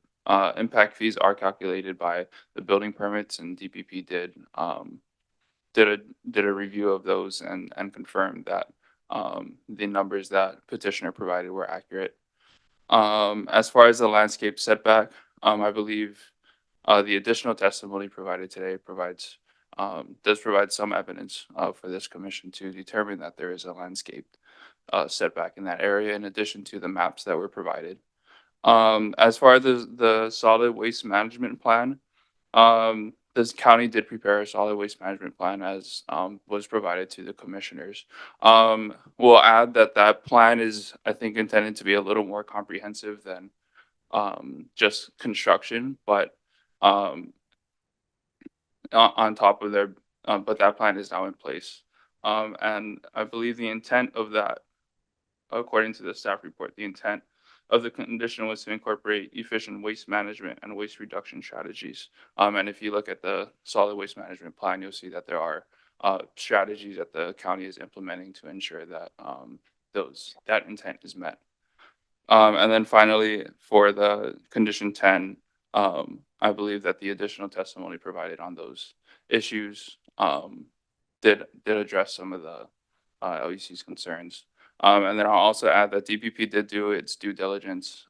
impact fees are calculated by the building permits, and DPP did a review of those and confirmed that the numbers that petitioner provided were accurate. As far as the landscape setback, I believe the additional testimony provided today does provide some evidence for this commission to determine that there is a landscape setback in that area, in addition to the maps that were provided. As far as the solid waste management plan, This county did prepare a solid waste management plan as was provided to the commissioners. We'll add that that plan is, I think, intended to be a little more comprehensive than just construction, but on top of their, but that plan is now in place. And I believe the intent of that, according to the staff report, the intent of the condition was to incorporate efficient waste management and waste reduction strategies. And if you look at the solid waste management plan, you'll see that there are strategies that the county is implementing to ensure that that intent is met. And then finally, for the condition 10, I believe that the additional testimony provided on those issues did address some of the LEC's concerns. And then I'll also add that DPP did do its due diligence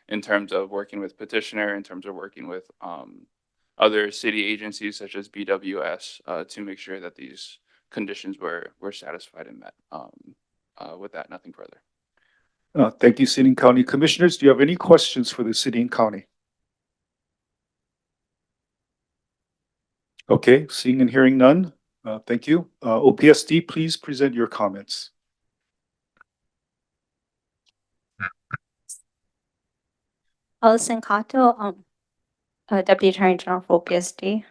in terms of working with petitioner, in terms of working with other city agencies such as BWS to make sure that these conditions were satisfied and met. With that, nothing further. Thank you, City and County Commissioners. Do you have any questions for the City and County? Okay, seeing and hearing none. Thank you. OPSD, please present your comments. Alison Kato, Deputy Attorney General for OPSD.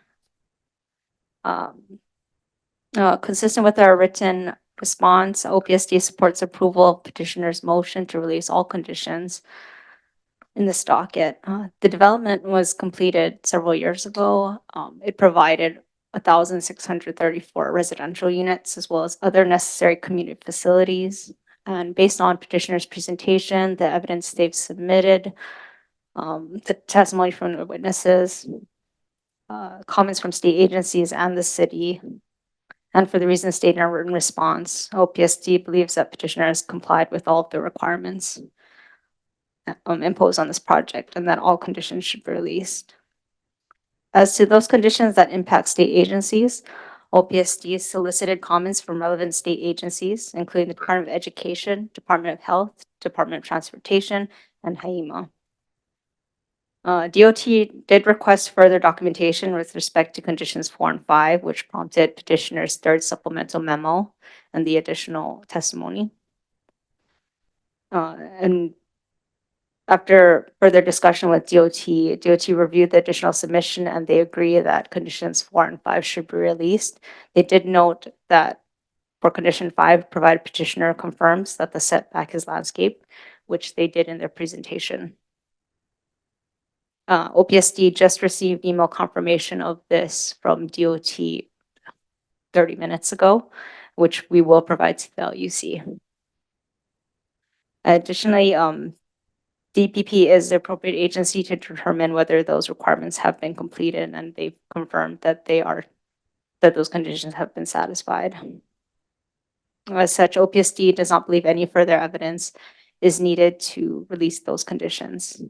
Consistent with our written response, OPSD supports approval of petitioner's motion to release all conditions in this docket. The development was completed several years ago. It provided 1,634 residential units as well as other necessary community facilities. And based on petitioner's presentation, the evidence they've submitted, the testimony from the witnesses, comments from state agencies and the city, and for the reasons stated in our written response, OPSD believes that petitioner has complied with all of the requirements imposed on this project and that all conditions should be released. As to those conditions that impact state agencies, OPSD solicited comments from relevant state agencies, including the Department of Education, Department of Health, Department of Transportation, and HAIMA. DOT did request further documentation with respect to conditions 4 and 5, which prompted petitioner's third supplemental memo and the additional testimony. And after further discussion with DOT reviewed the additional submission and they agree that conditions 4 and 5 should be released. They did note that for condition 5, provided petitioner confirms that the setback is landscape, which they did in their presentation. OPSD just received email confirmation of this from DOT 30 minutes ago, which we will provide to the LUC. Additionally, DPP is the appropriate agency to determine whether those requirements have been completed, and they've confirmed that that those conditions have been satisfied. As such, OPSD does not believe any further evidence is needed to release those conditions.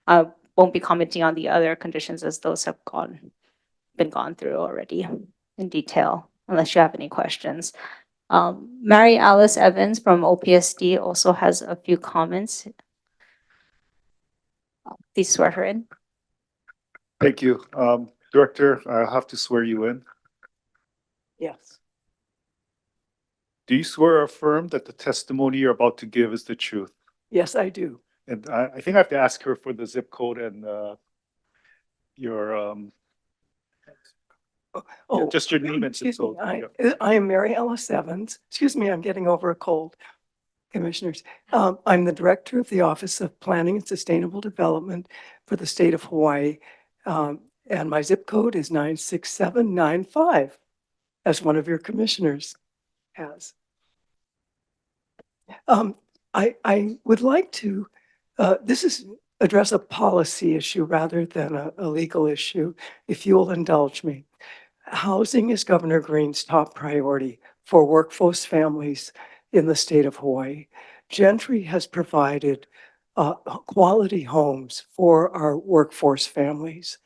I won't be commenting on the other conditions as those have been gone through already in detail, unless you have any questions. Mary Alice Evans from OPSD also has a few comments. Please swear her in. Thank you. Director, I'll have to swear you in. Yes. Do you swear or affirm that the testimony you're about to give is the truth? Yes, I do. And I think I have to ask her for the zip code and your Oh, just your name and zip excuse me. code. Yeah. I am Mary Alice Evans. Excuse me, I'm getting over a cold, Commissioners. I'm the Director of the Office of Planning and Sustainable Development for the state of Hawaii. And my zip code is 96795, as one of your commissioners has. I would like to this is address a policy issue rather than a legal issue, if you will indulge me. Housing is Governor Green's top priority for workforce families in the state of Hawaii. Gentry has provided quality homes for our workforce families.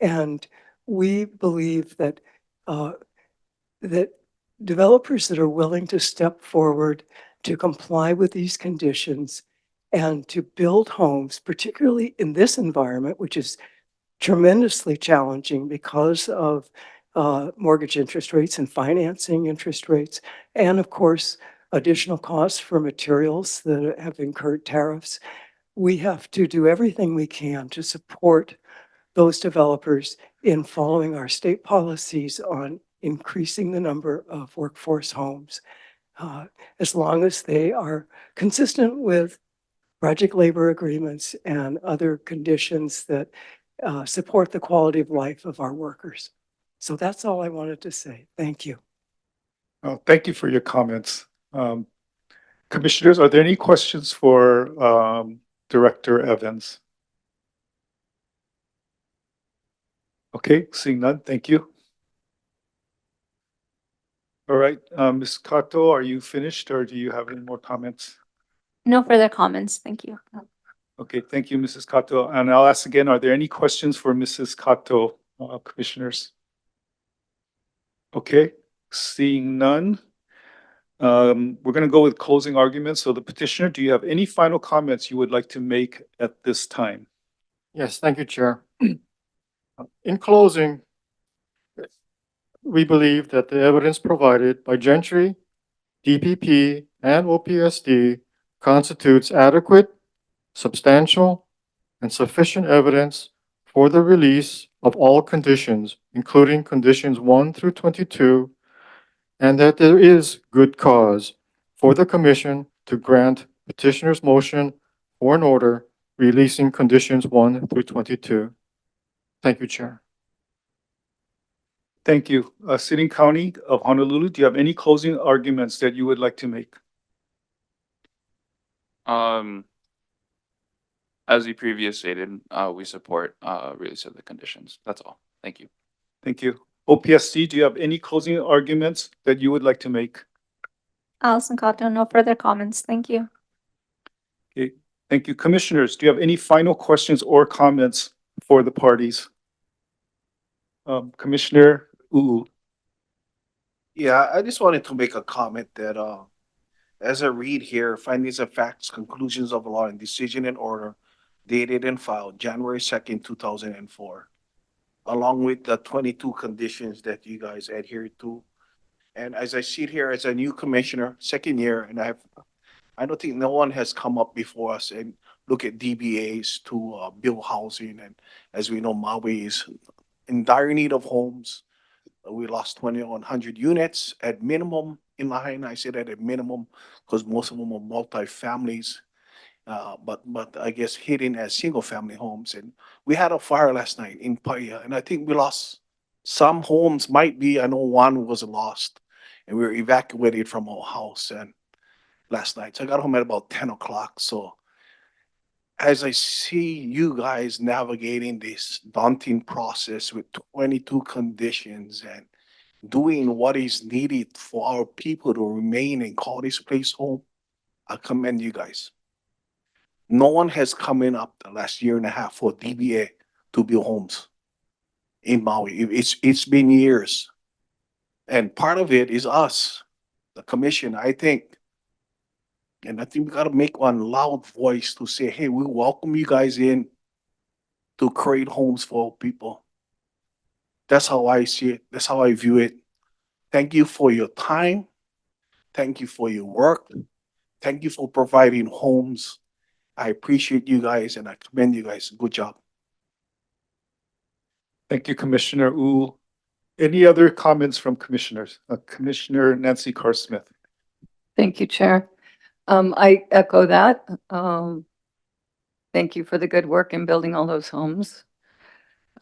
And we believe that that developers that are willing to step forward to comply with these conditions and to build homes, particularly in this environment, which is tremendously challenging because of mortgage interest rates and financing interest rates, and of course, additional costs for materials that have incurred tariffs. We have to do everything we can to support those developers in following our state policies on increasing the number of workforce homes, as long as they are consistent with project labor agreements and other conditions that support the quality of life of our workers. So that's all I wanted to say. Thank you. Thank you for your comments. Commissioners, are there any questions for Director Evans? Okay, seeing none, thank you. All right, Ms. Kato, are you finished or do you have any more comments? No further comments. Thank you. Okay, thank you, Mrs. Kato. And I'll ask again, are there any questions for Mrs. Kato, commissioners? Okay, seeing none. We're going to go with closing arguments. So the petitioner, do you have any final comments you would like to make at this time? Yes, thank you, Chair. In closing, we believe that the evidence provided by Gentry, DPP, and OPSD constitutes adequate, substantial, and sufficient evidence for the release of all conditions, including conditions 1 through 22, and that there is good cause for the Commission to grant petitioner's motion for an order releasing conditions 1 through 22. Thank you, Chair. Thank you. Sitting County of Honolulu, do you have any closing arguments that you would like to make? As we previously stated, we support release of the conditions. That's all. Thank you. Thank you. OPSC, do you have any closing arguments that you would like to make? Allison Cato, no further comments. Thank you. Okay, thank you. Commissioners, do you have any final questions or comments for the parties? Commissioner U'u. Yeah, I just wanted to make a comment that, as I read here, findings of facts, conclusions of law, and decision in order dated and filed January 2nd, 2004, along with the 22 conditions that you guys adhere to. And as I sit here as a new commissioner, second year, and I don't think no one has come up before us and look at DBAs to build housing. And as we know, Maui is in dire need of homes. We lost 2,100 units at minimum in Lahaina. I say that at minimum because most of them are multi-families, but I guess hidden as single-family homes. And we had a fire last night in Paia, and I think we lost some homes. Might be, I know one was lost, and we were evacuated from our house and last night. So I got home at about 10 o'clock. So as I see you guys navigating this daunting process with 22 conditions and doing what is needed for our people to remain and call this place home, I commend you guys. No one has come in up the last year and a half for DBA to build homes in Maui. It's been years. And part of it is us, the commission, I think. And I think we got to make one loud voice to say, hey, we welcome you guys in to create homes for people. That's how I see it. That's how I view it. Thank you for your time. Thank you for your work. Thank you for providing homes. I appreciate you guys and I commend you guys. Good job. Thank you, Commissioner U'u. Any other comments from commissioners? Commissioner Nancy Carr-Smith. Thank you, Chair. I echo that. Thank you for the good work in building all those homes.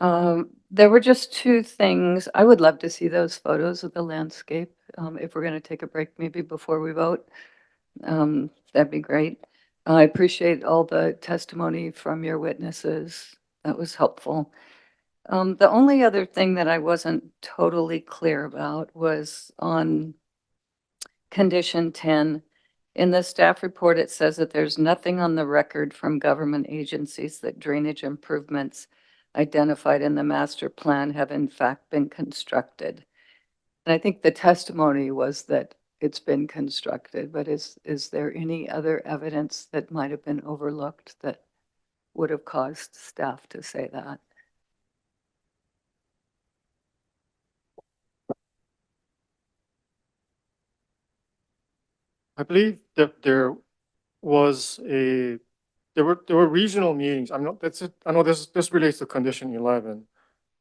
There were just two things. I would love to see those photos of the landscape. If we're going to take a break, maybe before we vote, that'd be great. I appreciate all the testimony from your witnesses. That was helpful. The only other thing that I wasn't totally clear about was on condition 10. In the staff report, it says that there's nothing on the record from government agencies that drainage improvements identified in the master plan have in fact been constructed. And I think the testimony was that it's been constructed, but is there any other evidence that might have been overlooked that would have caused staff to say that? I believe that there were regional meetings. I'm not, that's it. I know this relates to condition 11.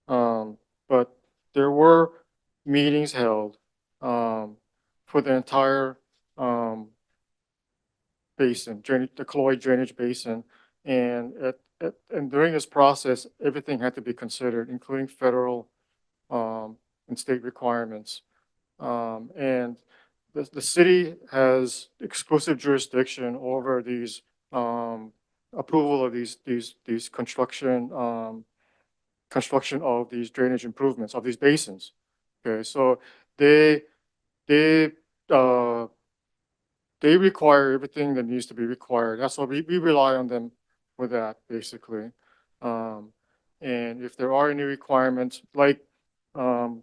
But there were meetings held, for the entire, basin, drainage, the Cloyd drainage basin. And and during this process, everything had to be considered, including federal, and state requirements. And the city has exclusive jurisdiction over these, approval of these construction of these drainage improvements of these basins. Okay, so they, they, uh, they require everything that needs to be required. That's why we rely on them for that, basically. And if there are any requirements, Brian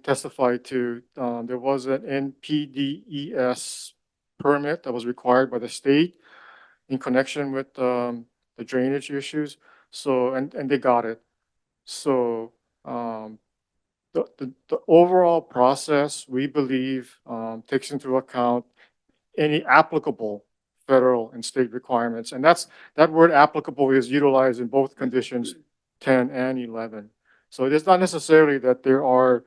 testified to, there was an NPDES permit that was required by the state in connection with, the drainage issues. So, and they got it. So, the overall process, we believe, takes into account any applicable federal and state requirements. And that word applicable is utilized in both conditions 10 and 11. So it is not necessarily that there are,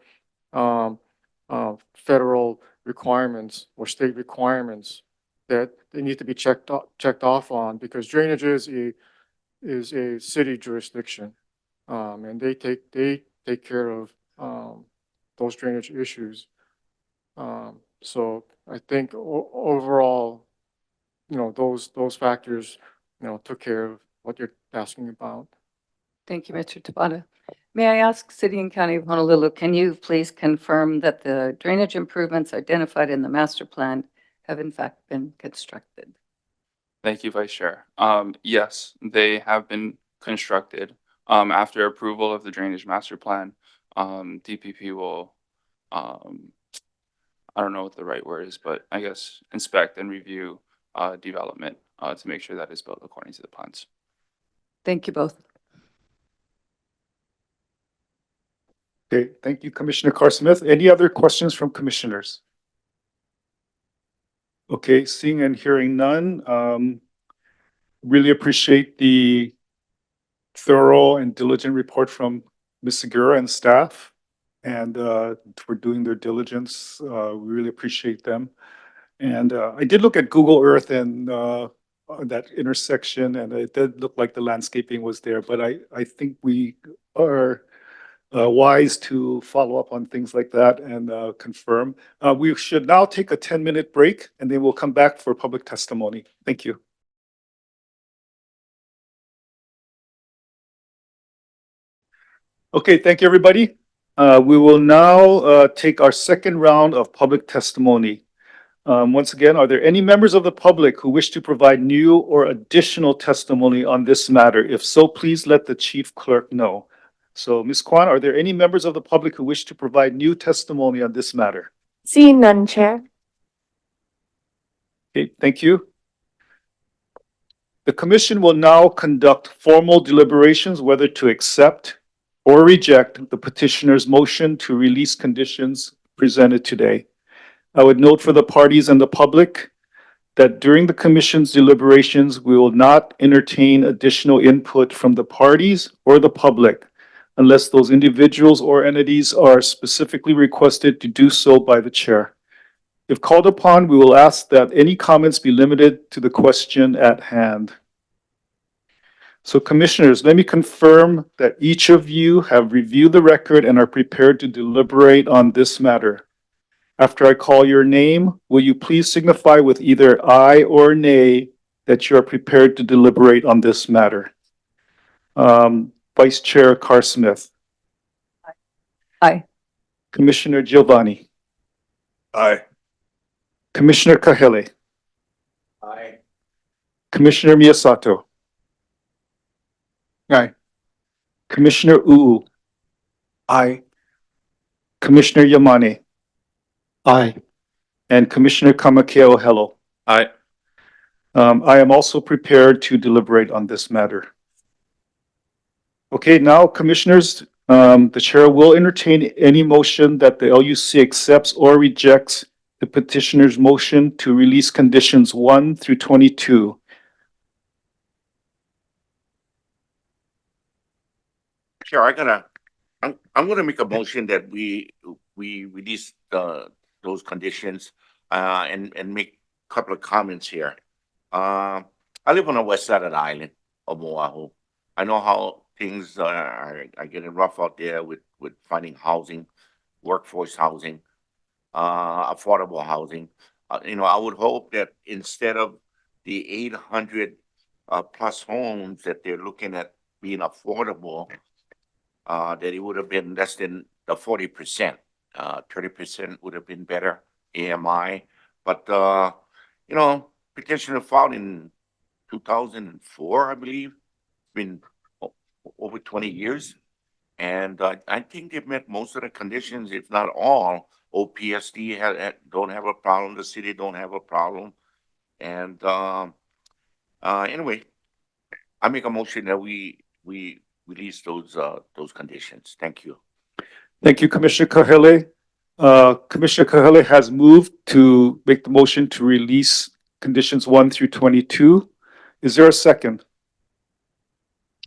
federal requirements or state requirements that they need to be checked off on, because drainage is a city jurisdiction. And they take care of, those drainage issues. So I think overall, those factors, took care of what you're asking about. Thank you, Mr. Tabata. May I ask City and County of Honolulu, can you please confirm that the drainage improvements identified in the master plan have in fact been constructed? Thank you, Vice Chair. Yes, they have been constructed. After approval of the drainage master plan, DPP will, I don't know what the right word is, but I guess inspect and review, development, to make sure that it's built according to the plans. Thank you both. Okay, thank you, Commissioner Carr-Smith. Any other questions from commissioners? Okay, seeing and hearing none, really appreciate the thorough and diligent report from Ms. Segura and staff, and for doing their diligence. We really appreciate them. And I did look at Google Earth and that intersection, and it did look like the landscaping was there, but I think we are wise to follow up on things like that and confirm. We should now take a 10-minute break, and then we'll come back for public testimony. Thank you. Okay, thank you, everybody. We will now take our second round of public testimony. Once again, are there any members of the public who wish to provide new or additional testimony on this matter? If so, please let the chief clerk know. So, Ms. Kwan, are there any members of the public who wish to provide new testimony on this matter? Seeing none, Chair. Okay, thank you. The commission will now conduct formal deliberations whether to accept or reject the petitioner's motion to release conditions presented today. I would note for the parties and the public that during the commission's deliberations, we will not entertain additional input from the parties or the public unless those individuals or entities are specifically requested to do so by the chair. If called upon, we will ask that any comments be limited to the question at hand. So commissioners, let me confirm that each of you have reviewed the record and are prepared to deliberate on this matter. After I call your name, will you please signify with either aye or nay that you are prepared to deliberate on this matter? Vice Chair Carr-Smith. Aye. Commissioner Giovanni. Aye. Commissioner Kahele. Aye. Commissioner Miyasato. Aye. Commissioner Uu. Aye. Commissioner Yamane. Aye. And Commissioner Kamakeo Hello. Aye. I am also prepared to deliberate on this matter. Okay, now, commissioners, the chair will entertain any motion that the LUC accepts or rejects the petitioner's motion to release conditions 1 through 22. Chair, I'm gonna make a motion that we release those conditions, and make a couple of comments here. I live on the west side of the island of Oʻahu. I know how things are getting rough out there with finding housing, workforce housing, affordable housing. I would hope that instead of the 800 plus homes that they're looking at being affordable, that it would have been less than the 40%. 30% would have been better, AMI. But, petitioner filed in 2004, I believe. It's been over 20 years. And I think they've met most of the conditions, if not all. OPSD don't have a problem. The city don't have a problem. And anyway, I make a motion that we release those conditions. Thank you. Thank you, Commissioner Kahele. Commissioner Kahele has moved to make the motion to release conditions 1 through 22. Is there a second?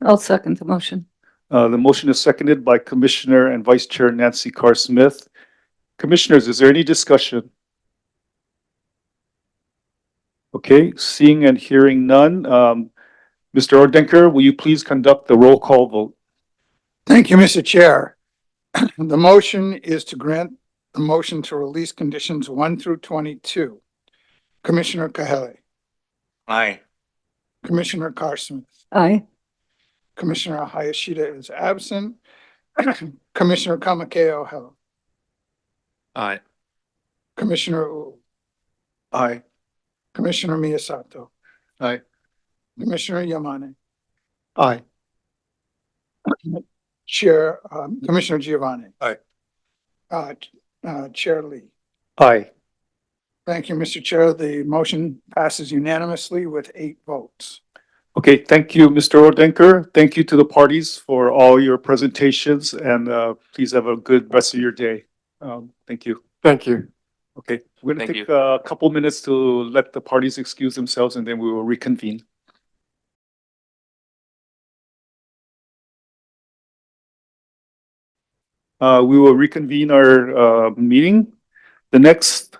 I'll second the motion. The motion is seconded by Commissioner and Vice Chair Nancy Carr Smith. Commissioners, is there any discussion? Okay, seeing and hearing none. Mr. Ordenker, will you please conduct the roll call vote? Thank you, Mr. Chair. The motion is to grant the motion to release conditions 1 through 22. Commissioner Kahele, Aye. Commissioner Carson, Aye. Commissioner Hayashida is absent. Commissioner Kamakeo O'Hara, Aye. Commissioner Wu, Aye. Commissioner Miyasato, Aye. Commissioner Yamane, Aye. Chair, Commissioner Giovanni. Aye. Chair Lee. Aye. Thank you, Mr. Chair. The motion passes unanimously with 8 votes. Okay, thank you, Mr. Ordenker. Thank you to the parties for all your presentations, and please have a good rest of your day. Thank you. Thank you. Okay, we're going to Thank take a couple minutes to let the parties excuse themselves, and then we will reconvene. We will reconvene our meeting. The next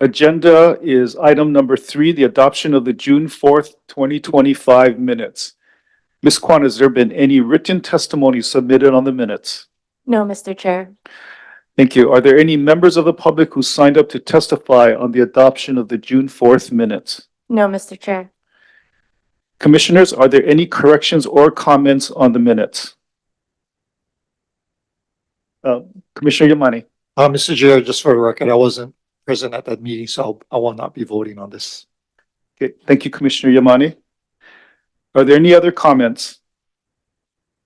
agenda is item number 3, the adoption of the June 4th, 2025 minutes. Ms. Kwan, has there been any written testimony submitted on the minutes? No, Mr. Chair. Thank you. Are there any members of the public who signed up to testify on the adoption of the June 4th minutes? No, Mr. Chair. Commissioners, are there any corrections or comments on the minutes? Commissioner Yamane. Mr. Chair, just for the record, I wasn't present at that meeting, so I will not be voting on this. Okay, thank you, Commissioner Yamane. Are there any other comments?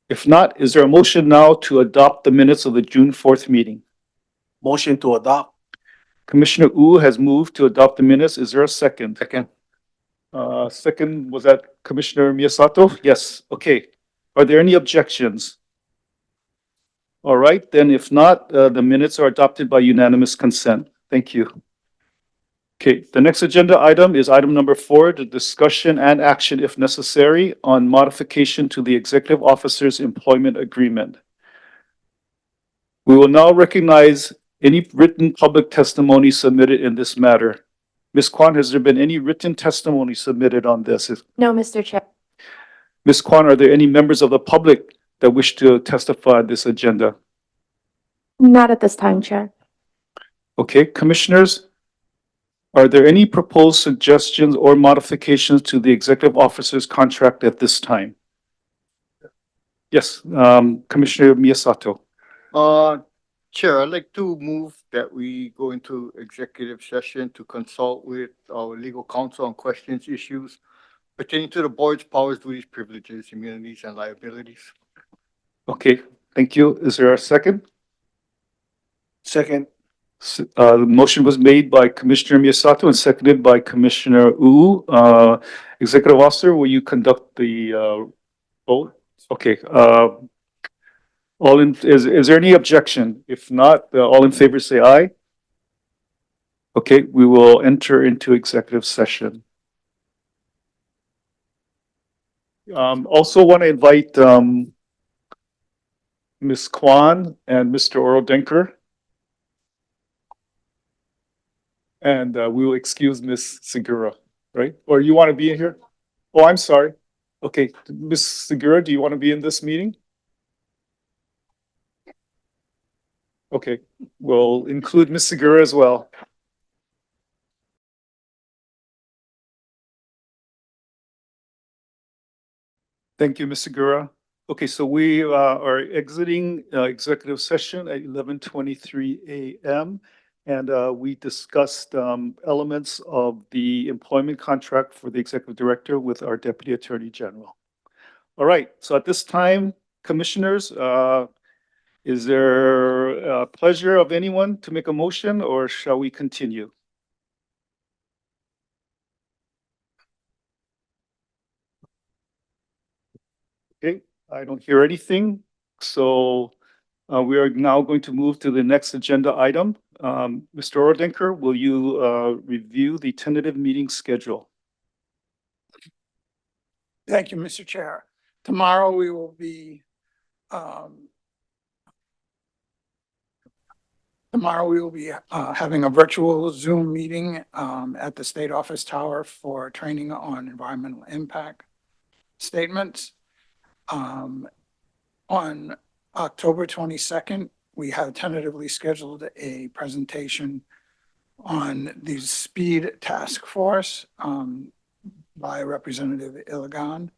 If not, is there a motion now to adopt the minutes of the June 4th meeting? Motion to adopt. Commissioner Wu has moved to adopt the minutes. Is there a second? Second. Second, was that Commissioner Miyasato? Yes, okay. Are there any objections? All right, then if not, the minutes are adopted by unanimous consent. Thank you. Okay, the next agenda item is item number 4, the discussion and action, if necessary, on modification to the executive officer's employment agreement. We will now recognize any written public testimony submitted in this matter. Ms. Kwan, has there been any written testimony submitted on this? No, Mr. Chair. Ms. Kwan, are there any members of the public that wish to testify on this agenda? Not at this time, Chair. Okay, commissioners, are there any proposed suggestions or modifications to the executive officer's contract at this time? Yes, Commissioner Miyasato. Chair, I'd like to move that we go into executive session to consult with our legal counsel on questions, issues pertaining to the board's powers, duties, privileges, immunities, and liabilities. Okay, thank you. Is there a second? Second. The motion was made by Commissioner Miyasato and seconded by Commissioner Wu. Executive Officer, will you conduct the vote? Okay. Is there any objection? If not, all in favor say aye. Okay, we will enter into executive session. Also want to invite Ms. Kwan and Mr. Orodenker. And we will excuse Ms. Segura, right? Or you want to be in here? Oh, I'm sorry. Okay, Ms. Segura, do you want to be in this meeting? Okay, we'll include Ms. Segura as well. Thank you, Ms. Segura. Okay, so we are exiting executive session at 11:23 a.m. And we discussed elements of the employment contract for the executive director with our deputy attorney general. All right, so at this time, commissioners, is there a pleasure of anyone to make a motion, or shall we continue? Okay, I don't hear anything. So we are now going to move to the next agenda item. Mr. Ordenker, will you review the tentative meeting schedule? Thank you, Mr. Chair. Tomorrow we will be having a virtual Zoom meeting at the State Office Tower for training on environmental impact statements. On October 22nd, we have tentatively scheduled a presentation on the speed task force by Representative Iligan.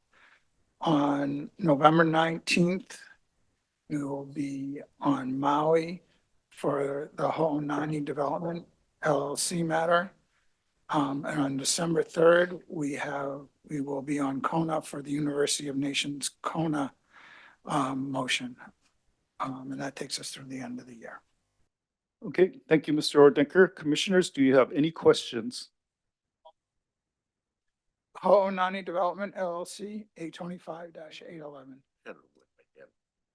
On November 19th, we will be on Maui for the Ho'onani Development LLC matter. And on December 3rd, we will be on Kona for the University of Nations Kona motion. And that takes us through the end of the year. Okay, thank you, Mr. Ordenker. Commissioners, do you have any questions? Ho'onani Development LLC, 825-811.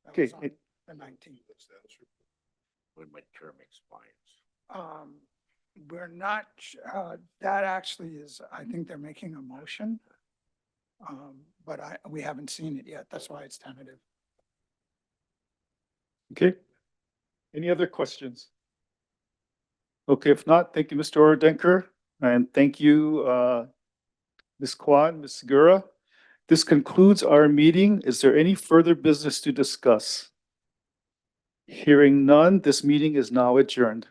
Okay. The 19th. When my term expires. We're not, that actually is, I think they're making a motion. But we haven't seen it yet. That's why it's tentative. Okay. Any other questions? Okay, if not, thank you, Mr. Ordenker, and thank you, Ms. Kwan, Ms. Segura. This concludes our meeting. Is there any further business to discuss? Hearing none, this meeting is now adjourned.